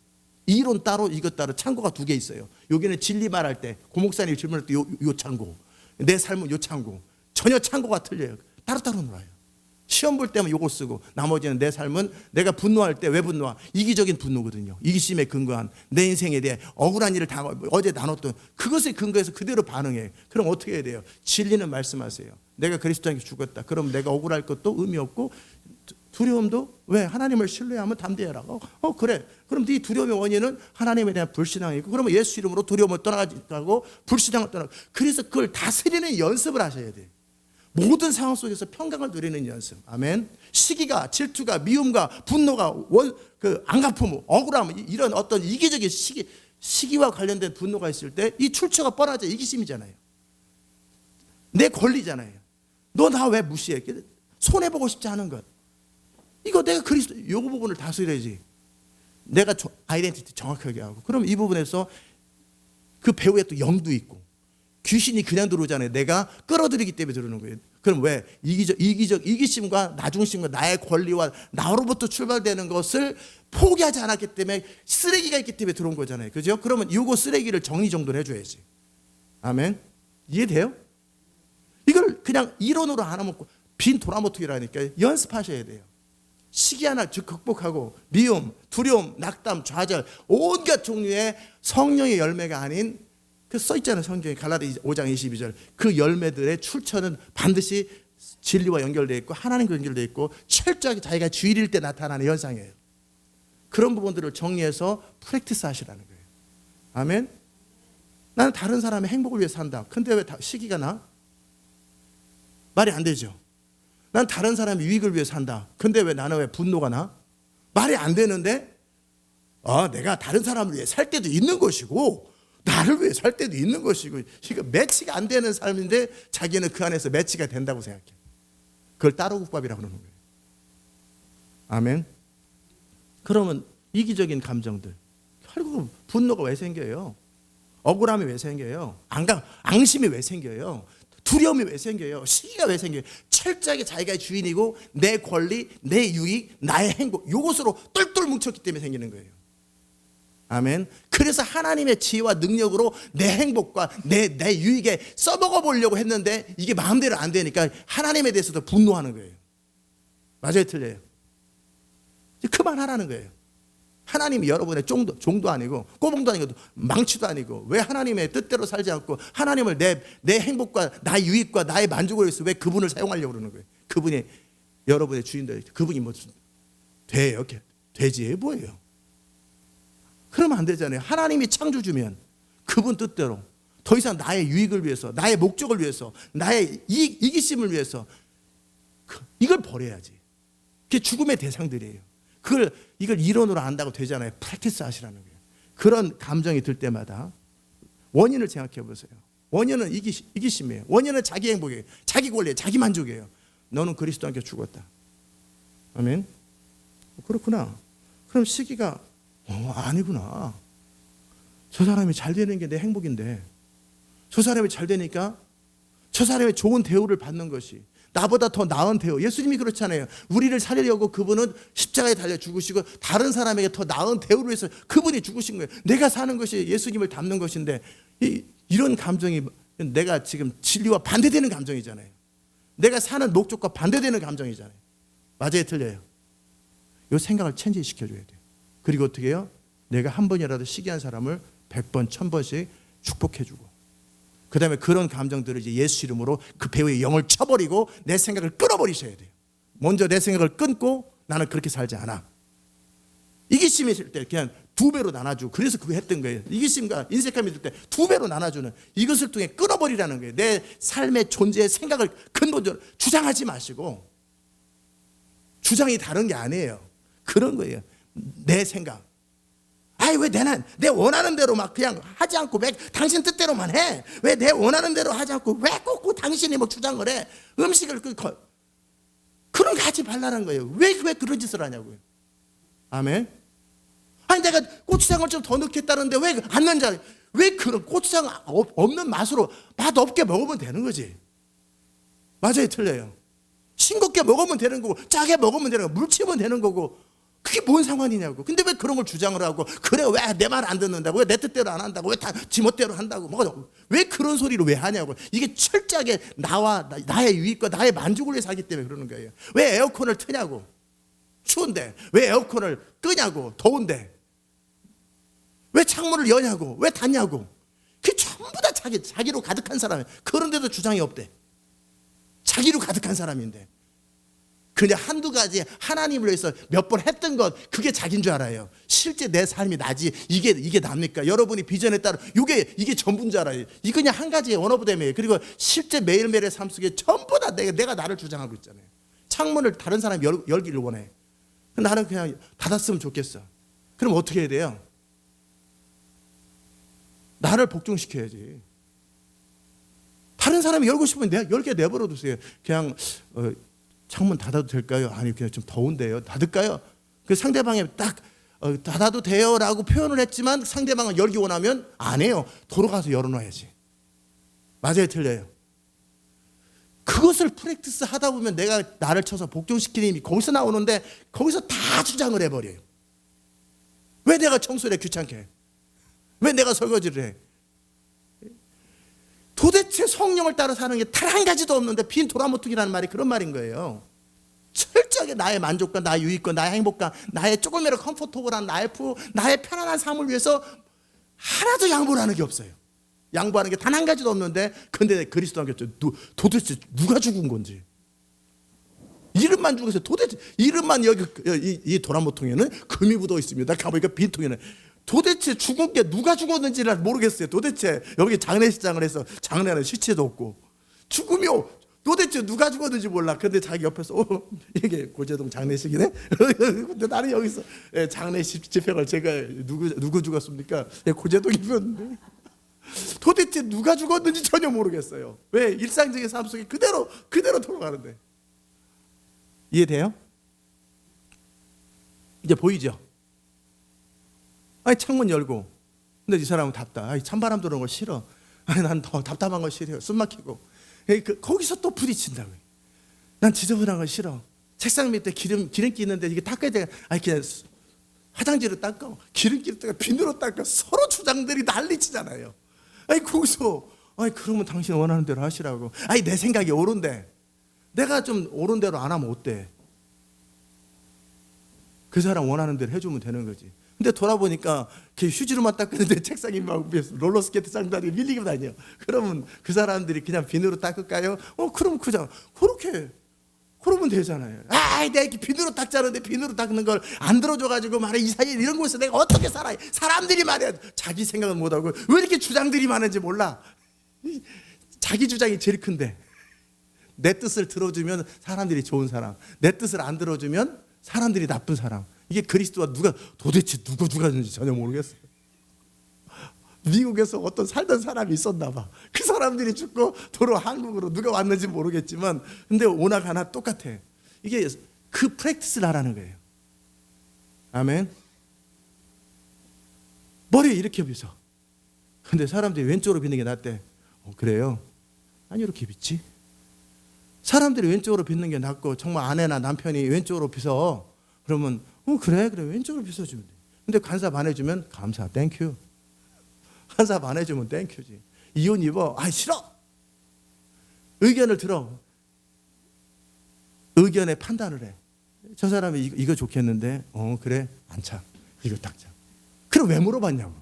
이론 따로 이것 따로 창고가 두 개 있어요. 여기는 진리 말할 때 고목사님이 질문할 때 요 창고, 내 삶은 요 창고, 전혀 창고가 틀려요. 따로따로 놀아요. 시험 볼 때만 요거 쓰고 나머지는 내 삶은 내가 분노할 때 왜 분노하? 이기적인 분노거든요. 이기심에 근거한 내 인생에 대해 억울한 일을 어제 나눴던 그것에 근거해서 그대로 반응해요. 그럼 어떻게 해야 돼요? 진리는 말씀하세요. 내가 그리스도에게 죽었다. 그럼 내가 억울할 것도 의미 없고 두려움도 왜? 하나님을 신뢰하면 담대해라. 그래. 그럼 네 두려움의 원인은 하나님에 대한 불신앙이고, 그러면 예수 이름으로 두려움을 떠나가고 불신앙을 떠나고, 그래서 그걸 다스리는 연습을 하셔야 돼요. 모든 상황 속에서 평강을 누리는 연습. 아멘. 시기가, 질투가, 미움과 분노가, 안갚음, 억울함, 이런 어떤 이기적인 시기와 관련된 분노가 있을 때 이 출처가 뻔하죠. 이기심이잖아요. 내 권리잖아요. 너 나 왜 무시해? 손해보고 싶지 않은 것. 이거 내가 그리스도, 이 부분을 다스려야지. 내가 아이덴티티 정확하게 하고. 그럼 이 부분에서 그 배우에 또 영도 있고, 귀신이 그냥 들어오잖아요. 내가 끌어들이기 때문에 들어오는 거예요. 그럼 왜? 이기심과 나중심과 나의 권리와 나로부터 출발되는 것을 포기하지 않았기 때문에, 쓰레기가 있기 때문에 들어온 거잖아요. 그죠? 그러면 이거 쓰레기를 정리정돈을 해줘야지. 아멘. 이해돼요? 이걸 그냥 이론으로 안 하면 빈 도라모통이라니까. 연습하셔야 돼요. 시기 하나 극복하고 미움, 두려움, 낙담, 좌절, 온갖 종류의 성령의 열매가 아닌 그 써있잖아요. 성경에 갈라디아 5장 22절. 그 열매들의 출처는 반드시 진리와 연결되어 있고 하나님과 연결되어 있고 철저하게 자기가 주일일 때 나타나는 현상이에요. 그런 부분들을 정리해서 프랙티스 하시라는 거예요. 아멘. 나는 다른 사람의 행복을 위해 산다. 근데 왜 시기가 나? 말이 안 되죠. 난 다른 사람의 유익을 위해 산다. 근데 왜 나는 왜 분노가 나? 말이 안 되는데, 내가 다른 사람을 위해 살 때도 있는 것이고 나를 위해 살 때도 있는 것이고, 그러니까 매치가 안 되는 삶인데 자기는 그 안에서 매치가 된다고 생각해. 그걸 따로국밥이라고 그러는 거예요. 아멘. 그러면 이기적인 감정들, 결국 분노가 왜 생겨요? 억울함이 왜 생겨요? 앙심이 왜 생겨요? 두려움이 왜 생겨요? 시기가 왜 생겨요? 철저하게 자기가 주인이고 내 권리, 내 유익, 나의 행복, 이것으로 똘똘 뭉쳤기 때문에 생기는 거예요. 아멘. 그래서 하나님의 지혜와 능력으로 내 행복과 내 유익에 써먹어 보려고 했는데 이게 마음대로 안 되니까 하나님에 대해서도 분노하는 거예요. 맞아요, 틀려요? 그만하라는 거예요. 하나님이 여러분의 종도 아니고 꼬봉도 아니고 망치도 아니고 왜 하나님의 뜻대로 살지 않고 하나님을 내 행복과 나의 유익과 나의 만족을 위해서 왜 그분을 사용하려고 그러는 거예요? 그분이 여러분의 주인들, 그분이 무슨 돼요? 돼지예요? 뭐예요? 그러면 안 되잖아요. 하나님이 창조주면 그분 뜻대로 더 이상 나의 유익을 위해서, 나의 목적을 위해서, 나의 이기심을 위해서 이걸 버려야지. 그게 죽음의 대상들이에요. 이걸 이론으로 안다고 되잖아요. 프랙티스 하시라는 거예요. 그런 감정이 들 때마다 원인을 생각해 보세요. 원인은 이기심이에요. 원인은 자기 행복이에요. 자기 권리예요. 자기 만족이에요. 너는 그리스도와 함께 죽었다. 아멘. 그렇구나. 그럼 시기가 아니구나. 저 사람이 잘 되는 게 내 행복인데, 저 사람이 잘 되니까 저 사람의 좋은 대우를 받는 것이 나보다 더 나은 대우. 예수님이 그렇잖아요. 우리를 살리려고 그분은 십자가에 달려 죽으시고 다른 사람에게 더 나은 대우를 위해서 그분이 죽으신 거예요. 내가 사는 것이 예수님을 닮는 것인데 이런 감정이 내가 지금 진리와 반대되는 감정이잖아요. 내가 사는 목적과 반대되는 감정이잖아요. 맞아요, 틀려요? 이 생각을 체인지 시켜줘야 돼요. 그리고 어떻게 해요? 내가 한 번이라도 시기한 사람을 100번, 1000번씩 축복해주고, 그 다음에 그런 감정들을 이제 예수 이름으로 그 배우의 영을 쳐버리고 내 생각을 끊어버리셔야 돼요. 먼저 내 생각을 끊고 나는 그렇게 살지 않아. 이기심이 있을 때 그냥 2배로 나눠주고, 그래서 그거 했던 거예요. 이기심과 인색함이 있을 때 2배로 나눠주는, 이것을 통해 끊어버리라는 거예요. 내 삶의 존재의 생각을 근본적으로 주장하지 마시고, 주장이 다른 게 아니에요. 그런 거예요. 내 생각. 왜 내 원하는 대로 막 그냥 하지 않고 왜 당신 뜻대로만 해? 왜 내 원하는 대로 하지 않고 왜 꼭 당신이 뭐 주장을 해? 음식을 그런 거 하지 말라는 거예요. 왜 그런 짓을 하냐고요. 아멘. 내가 고추장을 좀 더 넣겠다는데 왜 안 넣는지, 왜 그런 고추장 없는 맛으로 맛없게 먹으면 되는 거지. 맞아요, 틀려요? 싱겁게 먹으면 되는 거고 짜게 먹으면 되는 거고 물 치면 되는 거고, 그게 뭔 상관이냐고. 근데 왜 그런 걸 주장을 하고, 그래 왜 내 말 안 듣는다고, 왜 내 뜻대로 안 한다고, 왜 다 지멋대로 한다고, 왜 그런 소리를 왜 하냐고. 이게 철저하게 나의 유익과 나의 만족을 위해 살기 때문에 그러는 거예요. 왜 에어컨을 트냐고, 추운데. 왜 에어컨을 끄냐고, 더운데. 왜 창문을 여냐고, 왜 닫냐고. 그게 전부 다 자기로 가득한 사람이에요. 그런데도 주장이 없대. 자기로 가득한 사람인데 그냥 한두 가지 하나님을 위해서 몇 번 했던 것, 그게 자기인 줄 알아요. 실제 내 삶이 나지 이게 납니까? 여러분이 비전에 따라 이게 전부인 줄 알아요. 이 그냥 한 가지의 원어브댐이에요. 그리고 실제 매일매일의 삶 속에 전부 다 내가 나를 주장하고 있잖아요. 창문을 다른 사람이 열기를 원해. 나는 그냥 닫았으면 좋겠어. 그럼 어떻게 해야 돼요? 나를 복종시켜야지. 다른 사람이 열고 싶으면 열게 내버려 두세요. 그냥 창문 닫아도 될까요? 아니 그냥 좀 더운데요. 닫을까요? 그 상대방이 딱 닫아도 돼요라고 표현을 했지만 상대방은 열기 원하면 안 해요. 도로 가서 열어놔야지. 맞아요, 틀려요? 그것을 프랙티스 하다 보면 내가 나를 쳐서 복종시키는 힘이 거기서 나오는데 거기서 다 주장을 해버려요. 왜 내가 청소를 해? 귀찮게 해? 왜 내가 설거지를 해? 도대체 성령을 따라 사는 게 단 한 가지도 없는데 빈 도라모퉁이라는 말이 그런 말인 거예요. 철저하게 나의 만족과 나의 유익과 나의 행복과 나의 조금이라도 컴포터블한 나의 편안한 삶을 위해서 하나도 양보를 하는 게 없어요. 양보하는 게 단 한 가지도 없는데, 근데 그리스도와 함께 도대체 누가 죽은 건지. 이름만 죽었어요. 도대체 이름만 여기 이 도라모퉁이에는 금이 묻어 있습니다. 가보니까 빈통에는 도대체 죽은 게 누가 죽었는지를 모르겠어요. 도대체 여기 장례식장을 해서 장례하는 시체도 없고, 죽음이 도대체 누가 죽었는지 몰라. 근데 자기 옆에서 이게 고재동 장례식이네. 근데 나는 여기서 장례식 집회를 제가 누구 죽었습니까? 고재동이 죽었는데 도대체 누가 죽었는지 전혀 모르겠어요. 왜? 일상적인 삶 속에 그대로 돌아가는데. 이해돼요? 이제 보이죠? 창문 열고, 근데 이 사람은 답답. 찬바람 들어오는 거 싫어. 난 더 답답한 거 싫어요. 숨 막히고. 거기서 또 부딪힌다고요. 난 지저분한 거 싫어. 책상 밑에 기름기 있는데 이게 닦아야 돼. 그냥 화장지로 닦아. 기름기로 닦아. 비누로 닦아. 서로 주장들이 난리치잖아요. 거기서 그러면 당신 원하는 대로 하시라고. 내 생각이 옳은데 내가 좀 옳은 대로 안 하면 어때? 그 사람 원하는 대로 해주면 되는 거지. 근데 돌아보니까 휴지로만 닦는데 책상이 막 롤러스케이트 장단이 밀리고 다녀. 그러면 그 사람들이 그냥 비누로 닦을까요? 그럼 그러면 되잖아요. 내가 이렇게 비누로 닦자는데 비누로 닦는 걸 안 들어줘가지고 말해, 이 사이에 이런 곳에서 내가 어떻게 살아? 사람들이 말이야, 자기 생각은 못하고 왜 이렇게 주장들이 많은지 몰라. 자기 주장이 제일 큰데, 내 뜻을 들어주면 사람들이 좋은 사람, 내 뜻을 안 들어주면 사람들이 나쁜 사람. 이게 그리스도와 도대체 누가는지 전혀 모르겠어요. 미국에서 어떤 살던 사람이 있었나 봐. 그 사람들이 죽고 도로 한국으로 누가 왔는지 모르겠지만, 근데 오나 가나 똑같아. 이게 그 프랙티스를 하라는 거예요. 아멘. 머리에 이렇게 빗어. 근데 사람들이 왼쪽으로 빗는 게 낫대. 그래요? 아니, 이렇게 빗지. 사람들이 왼쪽으로 빗는 게 낫고, 정말 아내나 남편이 왼쪽으로 빗어. 그러면 그래 왼쪽으로 빗어주면 돼. 근데 간섭 안 해주면 감사, 땡큐. 간섭 안 해주면 땡큐지. 이혼 입어, 싫어. 의견을 들어. 의견에 판단을 해. 저 사람이 이거 좋겠는데, 그래, 안 차. 이거 닦자. 그럼 왜 물어봤냐고.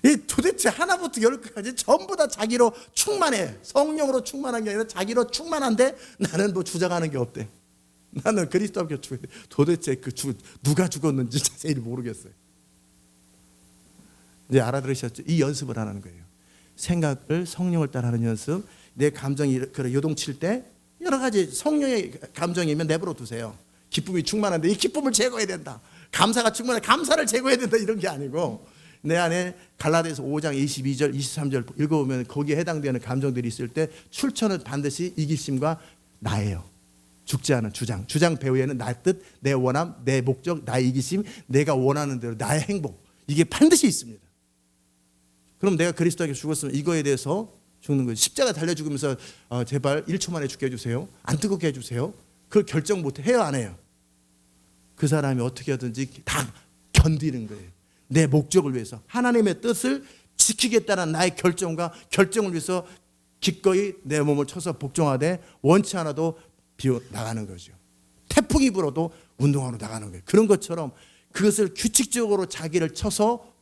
이 도대체 하나부터 열까지 전부 다 자기로 충만해. 성령으로 충만한 게 아니라 자기로 충만한데, 나는 뭐 주장하는 게 없대. 나는 그리스도 함께 죽었대. 도대체 누가 죽었는지 자세히 모르겠어요. 이제 알아들으셨죠? 이 연습을 하는 거예요. 생각을 성령을 따라하는 연습. 내 감정이 요동칠 때 여러 가지 성령의 감정이면 내버려 두세요. 기쁨이 충만한데 이 기쁨을 제거해야 된다. 감사가 충만해, 감사를 제거해야 된다, 이런 게 아니고, 내 안에 갈라디아서 5장 22절 23절 읽어보면 거기에 해당되는 감정들이 있을 때 출처는 반드시 이기심과 나예요. 죽지 않은 주장 배후에는 나의 뜻, 내 원함, 내 목적, 나의 이기심, 내가 원하는 대로 나의 행복, 이게 반드시 있습니다. 그럼 내가 그리스도에게 죽었으면 이거에 대해서 죽는 거예요. 십자가 달려 죽으면서 제발 1초 만에 죽게 해주세요, 안 뜨겁게 해주세요, 그걸 결정 못해. 해요, 안 해요? 그 사람이 어떻게 하든지 다 견디는 거예요. 내 목적을 위해서, 하나님의 뜻을 지키겠다는 나의 결정을 위해서 기꺼이 내 몸을 쳐서 복종하되 원치 않아도 비워 나가는 거죠. 태풍이 불어도 운동하러 나가는 거예요. 그런 것처럼 그것을 규칙적으로 자기를 쳐서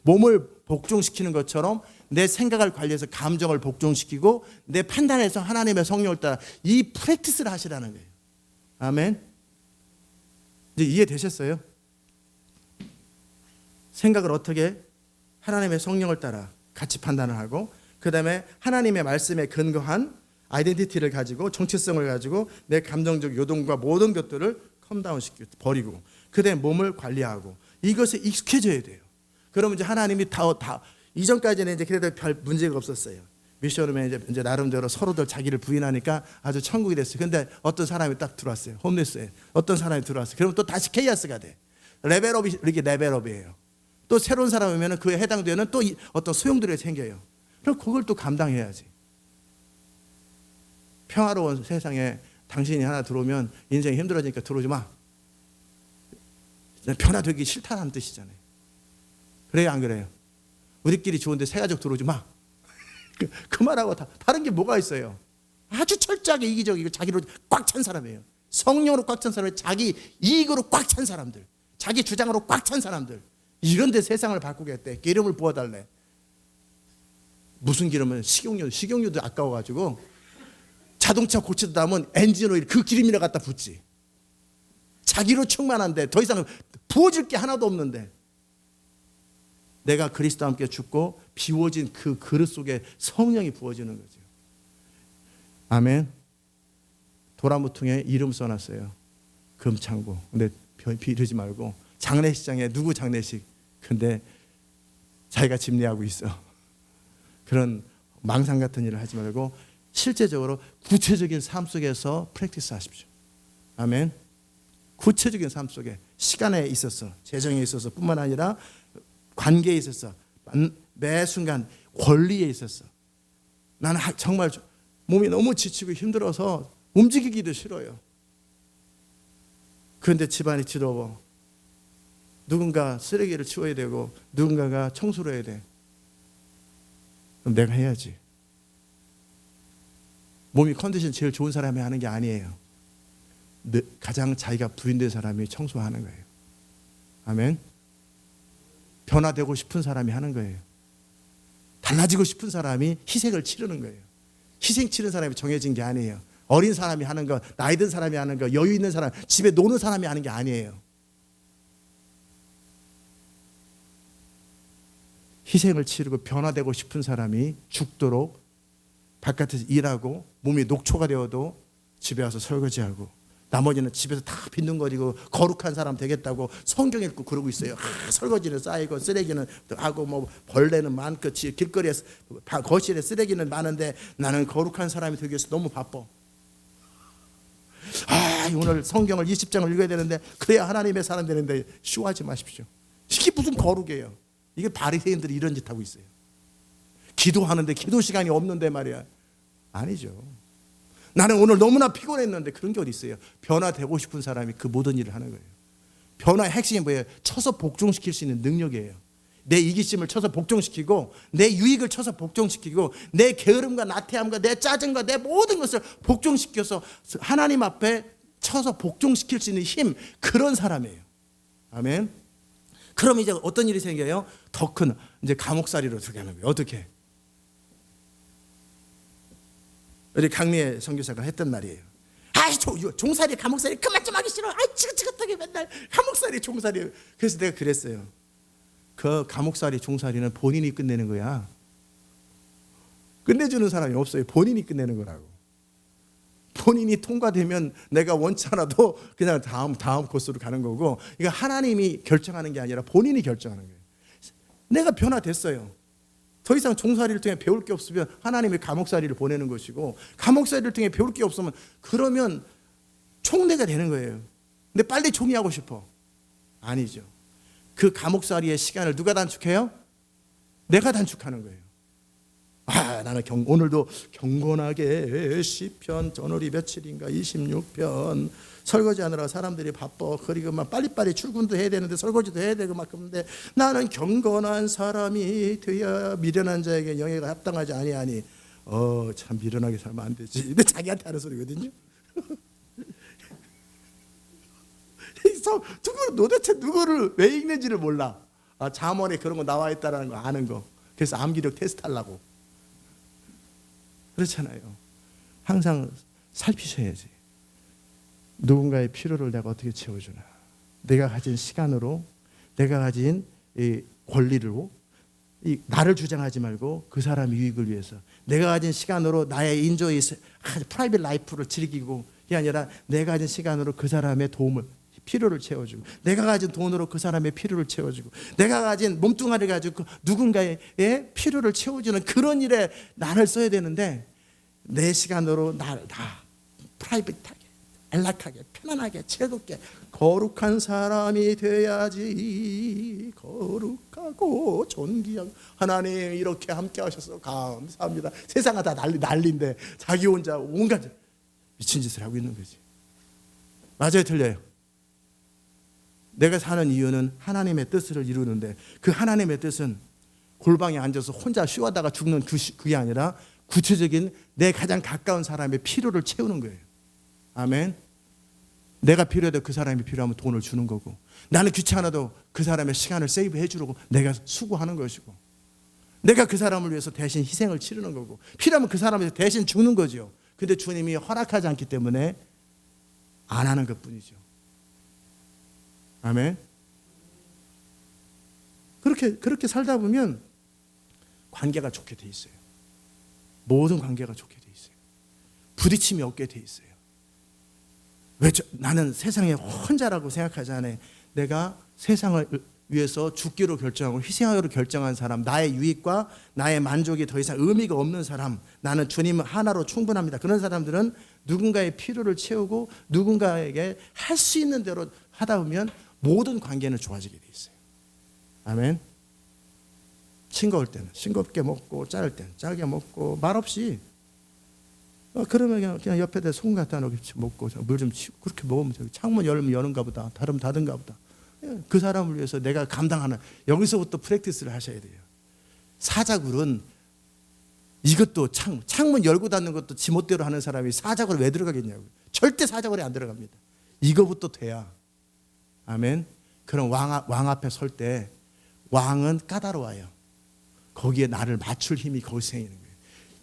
몸을 복종시키는 것처럼 내 생각을 관리해서 감정을 복종시키고 내 판단에서 하나님의 성령을 따라 이 프랙티스를 하시라는 거예요. 아멘. 이제 이해되셨어요? 생각을 어떻게 하나님의 성령을 따라 같이 판단을 하고, 그 다음에 하나님의 말씀에 근거한 아이덴티티를 가지고, 정체성을 가지고 내 감정적 요동과 모든 것들을 컴다운시키고 버리고, 그 다음에 몸을 관리하고, 이것에 익숙해져야 돼요. 그러면 이제 하나님이 이전까지는 이제 그래도 별 문제가 없었어요. 미션홈에 이제 나름대로 서로들 자기를 부인하니까 아주 천국이 됐어요. 근데 어떤 사람이 딱 들어왔어요. 홈리스에 어떤 사람이 들어왔어요. 그러면 또 다시 케이아스가 돼. 레벨업이 이렇게 레벨업이에요. 또 새로운 사람 오면 그에 해당되는 또 어떤 소용들이 생겨요. 그럼 그걸 또 감당해야지. 평화로운 세상에 당신이 하나 들어오면 인생이 힘들어지니까 들어오지 마. 변화되기 싫다는 뜻이잖아요. 그래요, 안 그래요? 우리끼리 좋은데 새 가족 들어오지 마. 그 말하고 다른 게 뭐가 있어요? 아주 철저하게 이기적이고 자기로 꽉 찬 사람이에요. 성령으로 꽉 찬 사람이, 자기 이익으로 꽉 찬 사람들, 자기 주장으로 꽉 찬 사람들, 이런데 세상을 바꾸겠대. 기름을 부어달래. 무슨 기름은 식용유도 아까워가지고 자동차 고치다 하면 엔진 오일 그 기름이나 갖다 붓지. 자기로 충만한데 더 이상 부어질 게 하나도 없는데, 내가 그리스도와 함께 죽고 비워진 그 그릇 속에 성령이 부어지는 거죠. 아멘. 도라무통에 이름 써놨어요. 금창고. 근데 비르지 말고, 장례식장에 누구 장례식, 근데 자기가 집례하고 있어. 그런 망상 같은 일을 하지 말고 실제적으로 구체적인 삶 속에서 프랙티스 하십시오. 아멘. 구체적인 삶 속에, 시간에 있어서, 재정에 있어서 뿐만 아니라 관계에 있어서, 매 순간 권리에 있어서, 나는 정말 몸이 너무 지치고 힘들어서 움직이기도 싫어요. 그런데 집안이 지러워. 누군가 쓰레기를 치워야 되고 누군가가 청소를 해야 돼. 그럼 내가 해야지. 몸이 컨디션 제일 좋은 사람이 하는 게 아니에요. 가장 자기가 부인된 사람이 청소하는 거예요. 아멘. 변화되고 싶은 사람이 하는 거예요. 달라지고 싶은 사람이 희생을 치르는 거예요. 희생 치르는 사람이 정해진 게 아니에요. 어린 사람이 하는 거, 나이 든 사람이 하는 거, 여유 있는 사람, 집에 노는 사람이 하는 게 아니에요. 희생을 치르고 변화되고 싶은 사람이 죽도록 바깥에서 일하고 몸이 녹초가 되어도 집에 와서 설거지하고, 나머지는 집에서 다 빈둥거리고 거룩한 사람 되겠다고 성경 읽고 그러고 있어요. 설거지는 쌓이고 쓰레기는 하고 뭐 벌레는 많고 길거리에 거실에 쓰레기는 많은데 나는 거룩한 사람이 되기 위해서 너무 바빠. 오늘 성경을 20장을 읽어야 되는데 그래야 하나님의 사람 되는데 쉬워하지 마십시오. 이게 무슨 거룩이에요. 이게 바리새인들이 이런 짓 하고 있어요. 기도하는데 기도 시간이 없는데 말이야. 아니죠. 나는 오늘 너무나 피곤했는데 그런 게 어디 있어요. 변화되고 싶은 사람이 그 모든 일을 하는 거예요. 변화의 핵심이 뭐예요? 쳐서 복종시킬 수 있는 능력이에요. 내 이기심을 쳐서 복종시키고, 내 유익을 쳐서 복종시키고, 내 게으름과 나태함과 내 짜증과 내 모든 것을 복종시켜서 하나님 앞에 쳐서 복종시킬 수 있는 힘, 그런 사람이에요. 아멘. 그럼 이제 어떤 일이 생겨요? 더 큰 이제 감옥살이로 들어가는 거예요. 어떻게? 우리 강미애 선교사가 했던 말이에요. 종살이 감옥살이 그만 좀 하기 싫어. 지긋지긋하게 맨날 감옥살이 종살이. 그래서 내가 그랬어요. 그 감옥살이 종살이는 본인이 끝내는 거야. 끝내주는 사람이 없어요. 본인이 끝내는 거라고. 본인이 통과되면 내가 원치 않아도 그냥 다음 코스로 가는 거고, 이거 하나님이 결정하는 게 아니라 본인이 결정하는 거예요. 내가 변화됐어요. 더 이상 종살이를 통해 배울 게 없으면 하나님이 감옥살이를 보내는 것이고, 감옥살이를 통해 배울 게 없으면 그러면 총대가 되는 거예요. 근데 빨리 총리하고 싶어. 아니죠. 그 감옥살이의 시간을 누가 단축해요? 내가 단축하는 거예요. 나는 오늘도 경건하게 시편, 오늘이 며칠인가 26편 설거지하느라 사람들이 바빠. 그리고 막 빨리빨리 출근도 해야 되는데 설거지도 해야 되고 막 그런데 나는 경건한 사람이 되어야 미련한 자에게 영예가 합당하지 아니하니. 참 미련하게 살면 안 되지. 근데 자기한테 하는 소리거든요. 도대체 누구를 왜 읽는지를 몰라. 잠언에 그런 거 나와 있다는 거 아는 거. 그래서 암기력 테스트 하려고. 그렇잖아요. 항상 살피셔야지. 누군가의 필요를 내가 어떻게 채워주나. 내가 가진 시간으로, 내가 가진 이 권리로, 나를 주장하지 말고 그 사람 유익을 위해서, 내가 가진 시간으로 나의 인조의 프라이빗 라이프를 즐기고, 이게 아니라 내가 가진 시간으로 그 사람의 도움을, 필요를 채워주고, 내가 가진 돈으로 그 사람의 필요를 채워주고, 내가 가진 몸뚱아리를 가지고 누군가의 필요를 채워주는 그런 일에 나를 써야 되는데, 내 시간으로 나 프라이빗하게, 안락하게, 편안하게, 즐겁게 거룩한 사람이 돼야지. 거룩하고 존귀하고 하나님 이렇게 함께 하셔서 감사합니다. 세상은 다 난리인데 자기 혼자 온갖 미친 짓을 하고 있는 거지. 맞아요, 틀려요? 내가 사는 이유는 하나님의 뜻을 이루는데, 그 하나님의 뜻은 골방에 앉아서 혼자 쉬어다가 죽는 그게 아니라 구체적인 내 가장 가까운 사람의 필요를 채우는 거예요. 아멘. 내가 필요해도 그 사람이 필요하면 돈을 주는 거고, 나는 귀찮아도 그 사람의 시간을 세이브해 주려고 내가 수고하는 것이고, 내가 그 사람을 위해서 대신 희생을 치르는 거고, 필요하면 그 사람을 위해서 대신 죽는 거죠. 근데 주님이 허락하지 않기 때문에 안 하는 것뿐이죠. 아멘. 그렇게 살다 보면 관계가 좋게 돼 있어요. 모든 관계가 좋게 돼 있어요. 부딪힘이 없게 돼 있어요. 나는 세상에 혼자라고 생각하지 않아요. 내가 세상을 위해서 죽기로 결정하고 희생하기로 결정한 사람, 나의 유익과 나의 만족이 더 이상 의미가 없는 사람, 나는 주님 하나로 충분합니다. 그런 사람들은 누군가의 필요를 채우고 누군가에게 할 수 있는 대로 하다 보면 모든 관계는 좋아지게 돼 있어요. 아멘. 싱거울 때는 싱겁게 먹고, 짜를 때는 짜게 먹고, 말없이. 그러면 그냥 옆에다 소금 갖다 놓고 먹고, 물 좀 치고, 그렇게 먹으면 되고, 창문 열면 여는가 보다, 닫으면 닫은가 보다. 그 사람을 위해서 내가 감당하는, 여기서부터 프랙티스를 하셔야 돼요. 사자굴은 이것도 창문 열고 닫는 것도 지멋대로 하는 사람이 사자굴 왜 들어가겠냐고. 절대 사자굴에 안 들어갑니다. 이거부터 돼야. 아멘. 그럼 왕 앞에 설 때 왕은 까다로워요. 거기에 나를 맞출 힘이 거기서 생기는 거예요.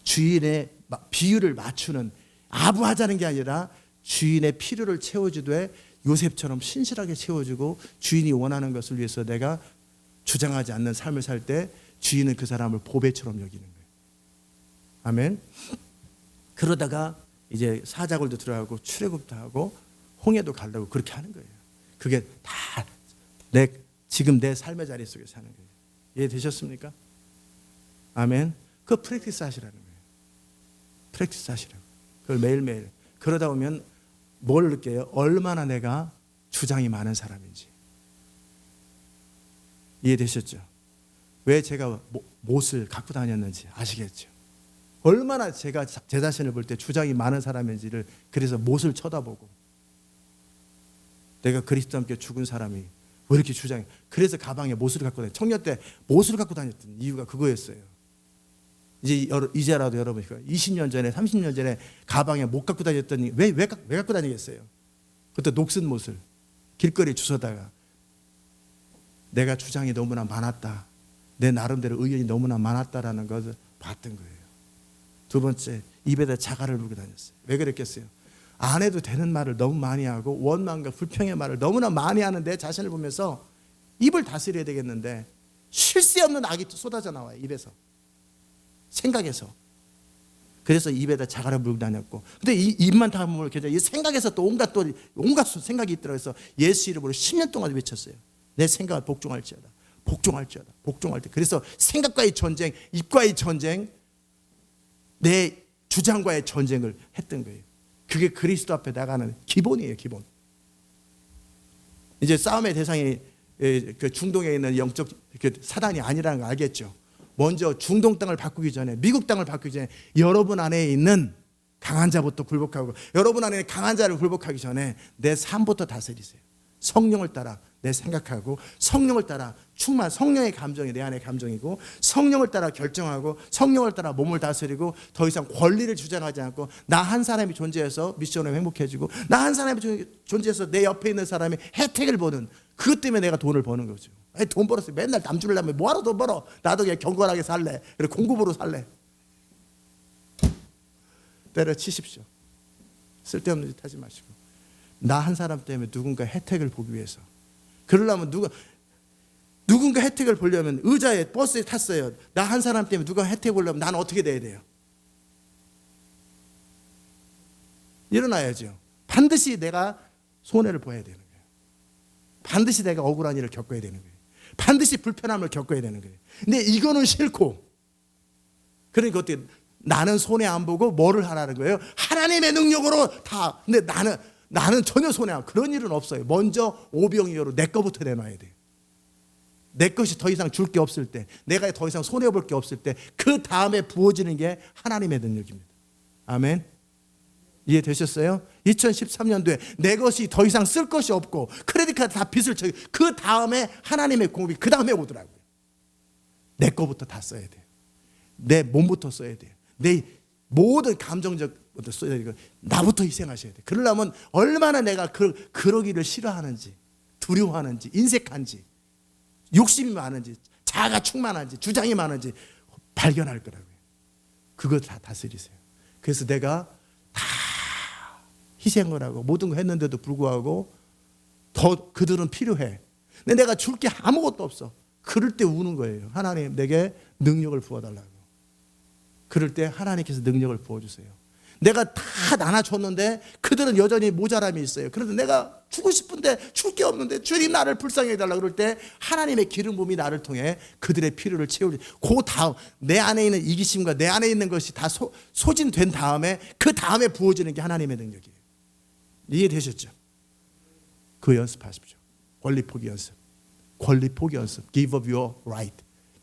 주인의 비율을 맞추는, 아부하자는 게 아니라 주인의 필요를 채워주되 요셉처럼 신실하게 채워주고 주인이 원하는 것을 위해서 내가 주장하지 않는 삶을 살 때 주인은 그 사람을 보배처럼 여기는 거예요. 아멘. 그러다가 이제 사자굴도 들어가고 출애굽도 하고 홍해도 가려고 그렇게 하는 거예요. 그게 다 지금 내 삶의 자리 속에 사는 거예요. 이해되셨습니까? 아멘. 그거 프랙티스 하시라는 거예요. 프랙티스 하시라고. 그걸 매일매일. 그러다 보면 뭘 느껴요? 얼마나 내가 주장이 많은 사람인지. 이해되셨죠? 왜 제가 못을 갖고 다녔는지 아시겠죠? 얼마나 제가 제 자신을 볼 때 주장이 많은 사람인지를, 그래서 못을 쳐다보고, 내가 그리스도와 함께 죽은 사람이 왜 이렇게 주장해? 그래서 가방에 못을 갖고 다녔어요. 청년 때 못을 갖고 다녔던 이유가 그거였어요. 이제라도 여러분 20년 전에 30년 전에 가방에 못 갖고 다녔더니 왜 갖고 다니겠어요? 그때 녹슨 못을 길거리에 주워다가 내가 주장이 너무나 많았다, 내 나름대로 의견이 너무나 많았다라는 것을 봤던 거예요. 두 번째, 입에다 자갈을 물고 다녔어요. 왜 그랬겠어요? 안 해도 되는 말을 너무 많이 하고 원망과 불평의 말을 너무나 많이 하는 내 자신을 보면서 입을 다스려야 되겠는데 쉴 새 없는 악이 쏟아져 나와요. 입에서, 생각에서. 그래서 입에다 자갈을 물고 다녔고, 근데 이 입만 다물고 이 생각에서 또 온갖 생각이 있더라고요. 그래서 예수 이름으로 10년 동안 외쳤어요. 내 생각을 복종할지어다, 복종할지어다, 복종할 때. 그래서 생각과의 전쟁, 입과의 전쟁, 내 주장과의 전쟁을 했던 거예요. 그게 그리스도 앞에 나가는 기본이에요. 기본. 이제 싸움의 대상이 그 중동에 있는 영적 사단이 아니라는 거 알겠죠? 먼저 중동 땅을 바꾸기 전에, 미국 땅을 바꾸기 전에 여러분 안에 있는 강한 자부터 굴복하고, 여러분 안에 있는 강한 자를 굴복하기 전에 내 삶부터 다스리세요. 성령을 따라 내 생각하고, 성령을 따라 성령의 감정이 내 안의 감정이고, 성령을 따라 결정하고, 성령을 따라 몸을 다스리고, 더 이상 권리를 주장하지 않고, 나 한 사람이 존재해서 미션을 행복해지고, 나 한 사람이 존재해서 내 옆에 있는 사람이 혜택을 보는, 그것 때문에 내가 돈을 버는 거죠. 돈 벌었어요. 맨날 남 주려면 뭐하러 돈 벌어? 나도 그냥 경건하게 살래. 그래, 공급으로 살래. 때려치십시오. 쓸데없는 짓 하지 마시고, 나 한 사람 때문에 누군가 혜택을 보기 위해서, 그러려면 누군가 혜택을 보려면 의자에 버스에 탔어요. 나 한 사람 때문에 누가 혜택을 보려면 나는 어떻게 돼야 돼요? 일어나야죠. 반드시 내가 손해를 보여야 되는 거예요. 반드시 내가 억울한 일을 겪어야 되는 거예요. 반드시 불편함을 겪어야 되는 거예요. 근데 이거는 싫고, 그러니까 어떻게, 나는 손해 안 보고 뭐를 하라는 거예요? 하나님의 능력으로 다. 근데 나는 전혀 손해 안, 그런 일은 없어요. 먼저 오병이어로 내 거부터 내놔야 돼요. 내 것이 더 이상 줄 게 없을 때, 내가 더 이상 손해볼 게 없을 때, 그 다음에 부어지는 게 하나님의 능력입니다. 아멘. 이해되셨어요? 2013년도에 내 것이 더 이상 쓸 것이 없고 크레딧 카드 다 빚을 져요. 그 다음에 하나님의 공급이 그 다음에 오더라고요. 내 거부터 다 써야 돼요. 내 몸부터 써야 돼요. 내 모든 감정적부터 써야 되고, 나부터 희생하셔야 돼요. 그러려면 얼마나 내가 그러기를 싫어하는지, 두려워하는지, 인색한지, 욕심이 많은지, 자아가 충만한지, 주장이 많은지 발견할 거라고요. 그거 다 다스리세요. 그래서 내가 다 희생을 하고 모든 거 했는데도 불구하고 더 그들은 필요해. 근데 내가 줄 게 아무것도 없어. 그럴 때 우는 거예요. 하나님, 내게 능력을 부어달라고. 그럴 때 하나님께서 능력을 부어주세요. 내가 다 나눠줬는데 그들은 여전히 모자람이 있어요. 그래도 내가 주고 싶은데 줄 게 없는데 주님 나를 불쌍히 해달라고 그럴 때 하나님의 기름 부음이 나를 통해 그들의 필요를 채우지. 그 다음 내 안에 있는 이기심과 내 안에 있는 것이 다 소진된 다음에, 그 다음에 부어지는 게 하나님의 능력이에요. 이해되셨죠? 그 연습하십시오. 권리 포기 연습. 권리 포기 연습. Give up your right.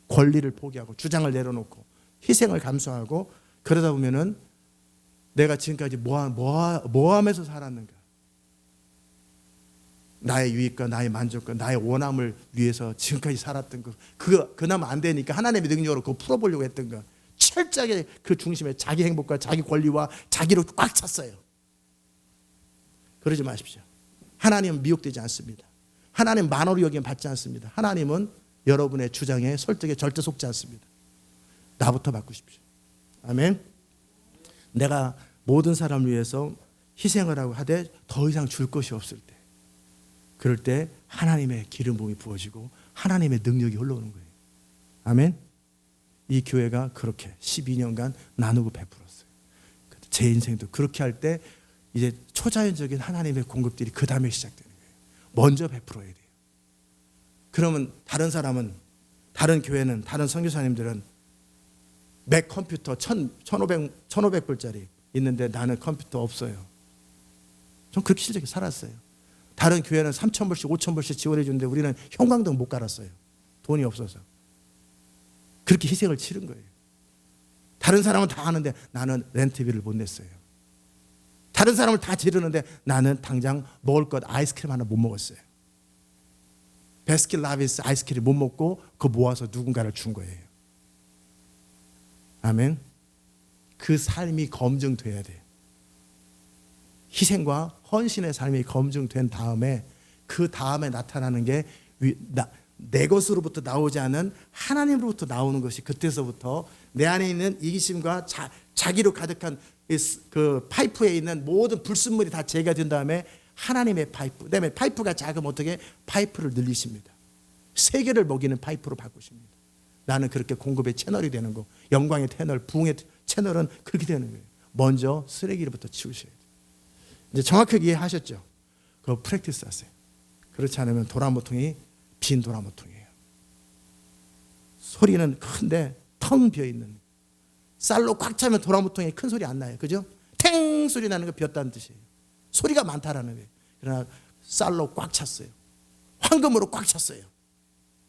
권리를 포기하고 주장을 내려놓고 희생을 감수하고, 그러다 보면은 내가 지금까지 뭐 하면서 살았는가? 나의 유익과 나의 만족과 나의 원함을 위해서 지금까지 살았던 거, 그거 그나마 안 되니까 하나님의 능력으로 그거 풀어보려고 했던 거, 철저하게 그 중심에 자기 행복과 자기 권리와 자기로 꽉 찼어요. 그러지 마십시오. 하나님은 미혹되지 않습니다. 하나님 만호로 여김 받지 않습니다. 하나님은 여러분의 주장에 설득에 절대 속지 않습니다. 나부터 바꾸십시오. 아멘. 내가 모든 사람을 위해서 희생을 하고 하되 더 이상 줄 것이 없을 때, 그럴 때 하나님의 기름 부음이 부어지고 하나님의 능력이 흘러오는 거예요. 아멘. 이 교회가 그렇게 12년간 나누고 베풀었어요. 제 인생도 그렇게 할 때 이제 초자연적인 하나님의 공급들이 그 다음에 시작되는 거예요. 먼저 베풀어야 돼요. 그러면 다른 사람은, 다른 교회는, 다른 선교사님들은 맥 컴퓨터 1,500불짜리 있는데 나는 컴퓨터 없어요. 전 그렇게 실제로 살았어요. 다른 교회는 3,000불씩 5,000불씩 지원해 주는데 우리는 형광등 못 갈았어요. 돈이 없어서. 그렇게 희생을 치른 거예요. 다른 사람은 다 하는데 나는 렌트비를 못 냈어요. 다른 사람을 다 지르는데 나는 당장 먹을 것 아이스크림 하나 못 먹었어요. 베스킨라빈스 아이스크림 못 먹고 그거 모아서 누군가를 준 거예요. 아멘. 그 삶이 검증돼야 돼요. 희생과 헌신의 삶이 검증된 다음에 그 다음에 나타나는 게 내 것으로부터 나오지 않은 하나님으로부터 나오는 것이, 그때서부터 내 안에 있는 이기심과 자기로 가득한 그 파이프에 있는 모든 불순물이 다 제거된 다음에 하나님의 파이프, 그다음에 파이프가 작으면 어떻게 파이프를 늘리십니다. 세계를 먹이는 파이프로 바꾸십니다. 나는 그렇게 공급의 채널이 되는 거, 영광의 채널, 부흥의 채널은 그렇게 되는 거예요. 먼저 쓰레기로부터 치우셔야 돼요. 이제 정확하게 이해하셨죠? 그거 프랙티스 하세요. 그렇지 않으면 도라모통이 빈 도라모통이에요. 소리는 큰데 텅 비어있는, 쌀로 꽉 차면 도라모통에 큰 소리 안 나요. 그죠? 탱 소리 나는 거 비었다는 뜻이에요. 소리가 많다라는 거예요. 그러나 쌀로 꽉 찼어요. 황금으로 꽉 찼어요.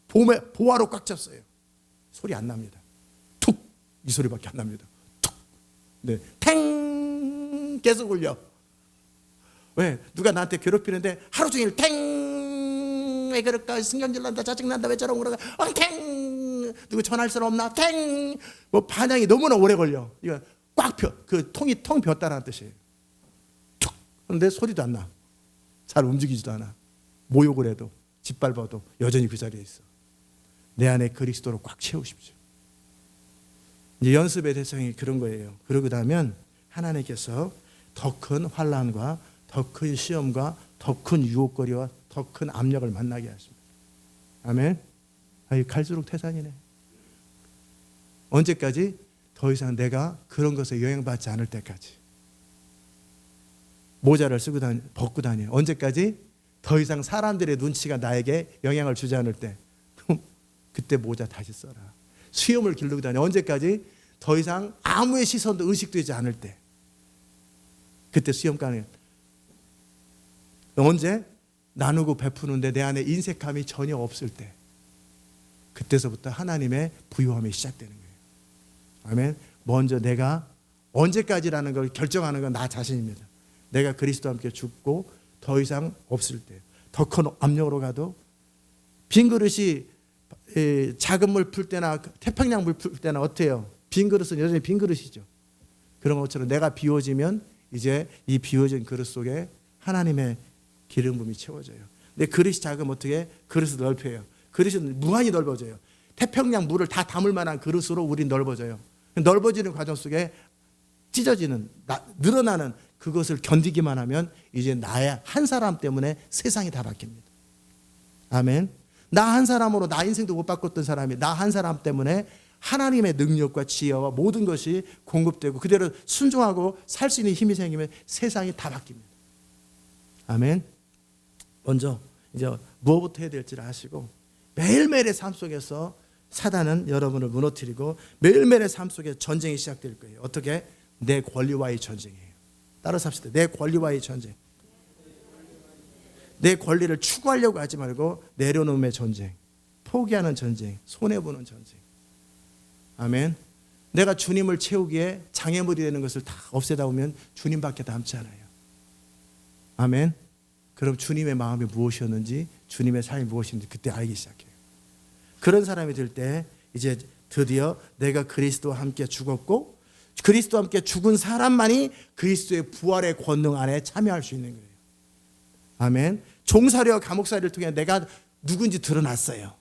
보화로 꽉 찼어요. 소리 안 납니다. 툭! 이 소리밖에 안 납니다. 툭! 네. 탱! 계속 울려. 왜? 누가 나한테 괴롭히는데 하루 종일 탱! 왜 그럴까? 신경질 난다, 짜증 난다, 왜 저러고 그러까? 탱! 누구 전화할 사람 없나? 탱! 뭐 반향이 너무나 오래 걸려. 이거 꽉 펴. 그 통이 텅 비었다는 뜻이에요. 툭! 그런데 소리도 안 나. 잘 움직이지도 않아. 모욕을 해도, 짓밟아도 여전히 그 자리에 있어. 내 안에 그리스도로 꽉 채우십시오. 이제 연습의 대상이 그런 거예요. 그러고 나면 하나님께서 더 큰 환난과 더 큰 시험과 더 큰 유혹거리와 더 큰 압력을 만나게 하십니다. 아멘. 갈수록 태산이네. 언제까지? 더 이상 내가 그런 것에 영향받지 않을 때까지. 모자를 쓰고 벗고 다녀요. 언제까지? 더 이상 사람들의 눈치가 나에게 영향을 주지 않을 때. 그때 모자 다시 써라. 수염을 기르고 다녀. 언제까지? 더 이상 아무의 시선도 의식되지 않을 때. 그때 수염 까는. 언제? 나누고 베푸는데 내 안에 인색함이 전혀 없을 때. 그때서부터 하나님의 부유함이 시작되는 거예요. 아멘. 먼저 내가 언제까지라는 걸 결정하는 건 나 자신입니다. 내가 그리스도와 함께 죽고 더 이상 없을 때, 더 큰 압력으로 가도, 빈 그릇이 작은 물 풀 때나 태평양 물 풀 때나 어때요? 빈 그릇은 여전히 빈 그릇이죠. 그런 것처럼 내가 비워지면 이제 이 비워진 그릇 속에 하나님의 기름 부음이 채워져요. 근데 그릇이 작으면 어떻게? 그릇을 넓혀요. 그릇은 무한히 넓어져요. 태평양 물을 다 담을 만한 그릇으로 우린 넓어져요. 넓어지는 과정 속에 찢어지는, 늘어나는 그것을 견디기만 하면 이제 나의 한 사람 때문에 세상이 다 바뀝니다. 아멘. 나 한 사람으로 나 인생도 못 바꿨던 사람이 나 한 사람 때문에 하나님의 능력과 지혜와 모든 것이 공급되고 그대로 순종하고 살 수 있는 힘이 생기면 세상이 다 바뀝니다. 아멘. 먼저 이제 무엇부터 해야 될지를 아시고, 매일매일의 삶 속에서 사단은 여러분을 무너뜨리고 매일매일의 삶 속에 전쟁이 시작될 거예요. 어떻게? 내 권리와의 전쟁이에요. 따라서 합시다. 내 권리와의 전쟁. 내 권리를 추구하려고 하지 말고 내려놓음의 전쟁, 포기하는 전쟁, 손해보는 전쟁. 아멘. 내가 주님을 채우기에 장애물이 되는 것을 다 없애다 보면 주님밖에 남지 않아요. 아멘. 그럼 주님의 마음이 무엇이었는지, 주님의 삶이 무엇인지 그때 알기 시작해요. 그런 사람이 될 때 이제 드디어 내가 그리스도와 함께 죽었고 그리스도와 함께 죽은 사람만이 그리스도의 부활의 권능 안에 참여할 수 있는 거예요. 아멘. 종살이와 감옥살이를 통해 내가 누군지 드러났어요.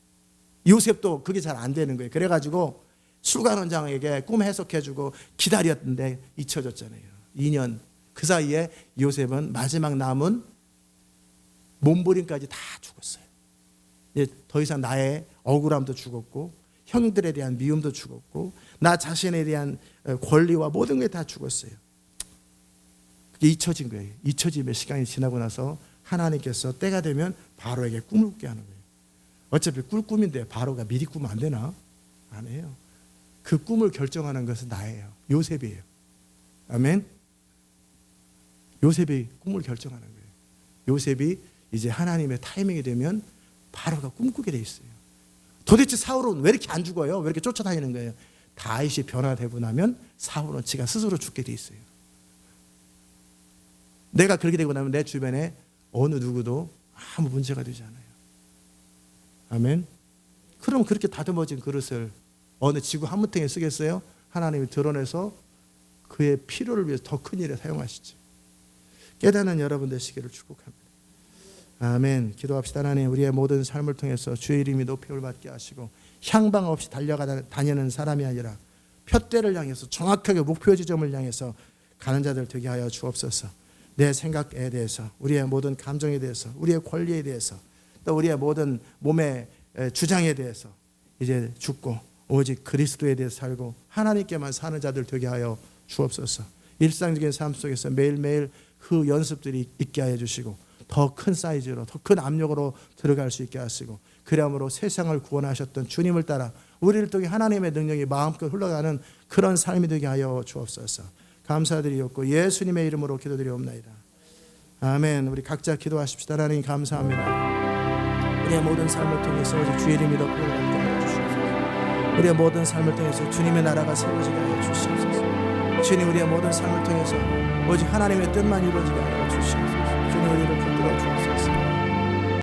요셉도 그게 잘 안 되는 거예요. 그래가지고 술관원장에게 꿈 해석해주고 기다렸는데 잊혀졌잖아요. 2년. 그 사이에 요셉은 마지막 남은 몸부림까지 다 죽었어요. 이제 더 이상 나의 억울함도 죽었고 형들에 대한 미움도 죽었고 나 자신에 대한 권리와 모든 게 다 죽었어요. 그게 잊혀진 거예요. 잊혀짐의 시간이 지나고 나서 하나님께서 때가 되면 바로에게 꿈을 꾸게 하는 거예요. 어차피 꿀 꿈인데 바로가 미리 꾸면 안 되나? 안 해요. 그 꿈을 결정하는 것은 나예요. 요셉이에요. 아멘. 요셉이 꿈을 결정하는 거예요. 요셉이 이제 하나님의 타이밍이 되면 바로가 꿈꾸게 돼 있어요. 도대체 사울은 왜 이렇게 안 죽어요? 왜 이렇게 쫓아다니는 거예요? 다윗이 변화되고 나면 사울은 지가 스스로 죽게 돼 있어요. 내가 그렇게 되고 나면 내 주변에 어느 누구도 아무 문제가 되지 않아요. 아멘. 그럼 그렇게 다듬어진 그릇을 어느 지구 한 무탱에 쓰겠어요? 하나님이 드러내서 그의 필요를 위해서 더 큰 일에 사용하시죠. 깨닫는 여러분 되시기를 축복합니다. 아멘. 기도합시다. 하나님, 우리의 모든 삶을 통해서 주의 이름이 높임을 받게 하시고 향방 없이 다니는 사람이 아니라 푯대를 향해서 정확하게 목표 지점을 향해서 가는 자들 되게 하여 주옵소서. 내 생각에 대해서, 우리의 모든 감정에 대해서, 우리의 권리에 대해서, 또 우리의 모든 몸의 주장에 대해서 이제 죽고 오직 그리스도에 대해서 살고 하나님께만 사는 자들 되게 하여 주옵소서. 일상적인 삶 속에서 매일매일 그 연습들이 있게 하여 주시고 더 큰 사이즈로, 더 큰 압력으로 들어갈 수 있게 하시고, 그러므로 세상을 구원하셨던 주님을 따라 우리를 통해 하나님의 능력이 마음껏 흘러가는 그런 삶이 되게 하여 주옵소서. 감사드리옵고 예수님의 이름으로 기도드리옵나이다. 아멘. 우리 각자 기도하십시다. 하나님 감사합니다. 우리의 모든 삶을 통해서 오직 주의 이름이 높임을 받게 하여 주시옵소서. 우리의 모든 삶을 통해서 주님의 나라가 세워지게 하여 주시옵소서. 주님, 우리의 모든 삶을 통해서 오직 하나님의 뜻만 이루어지게 하여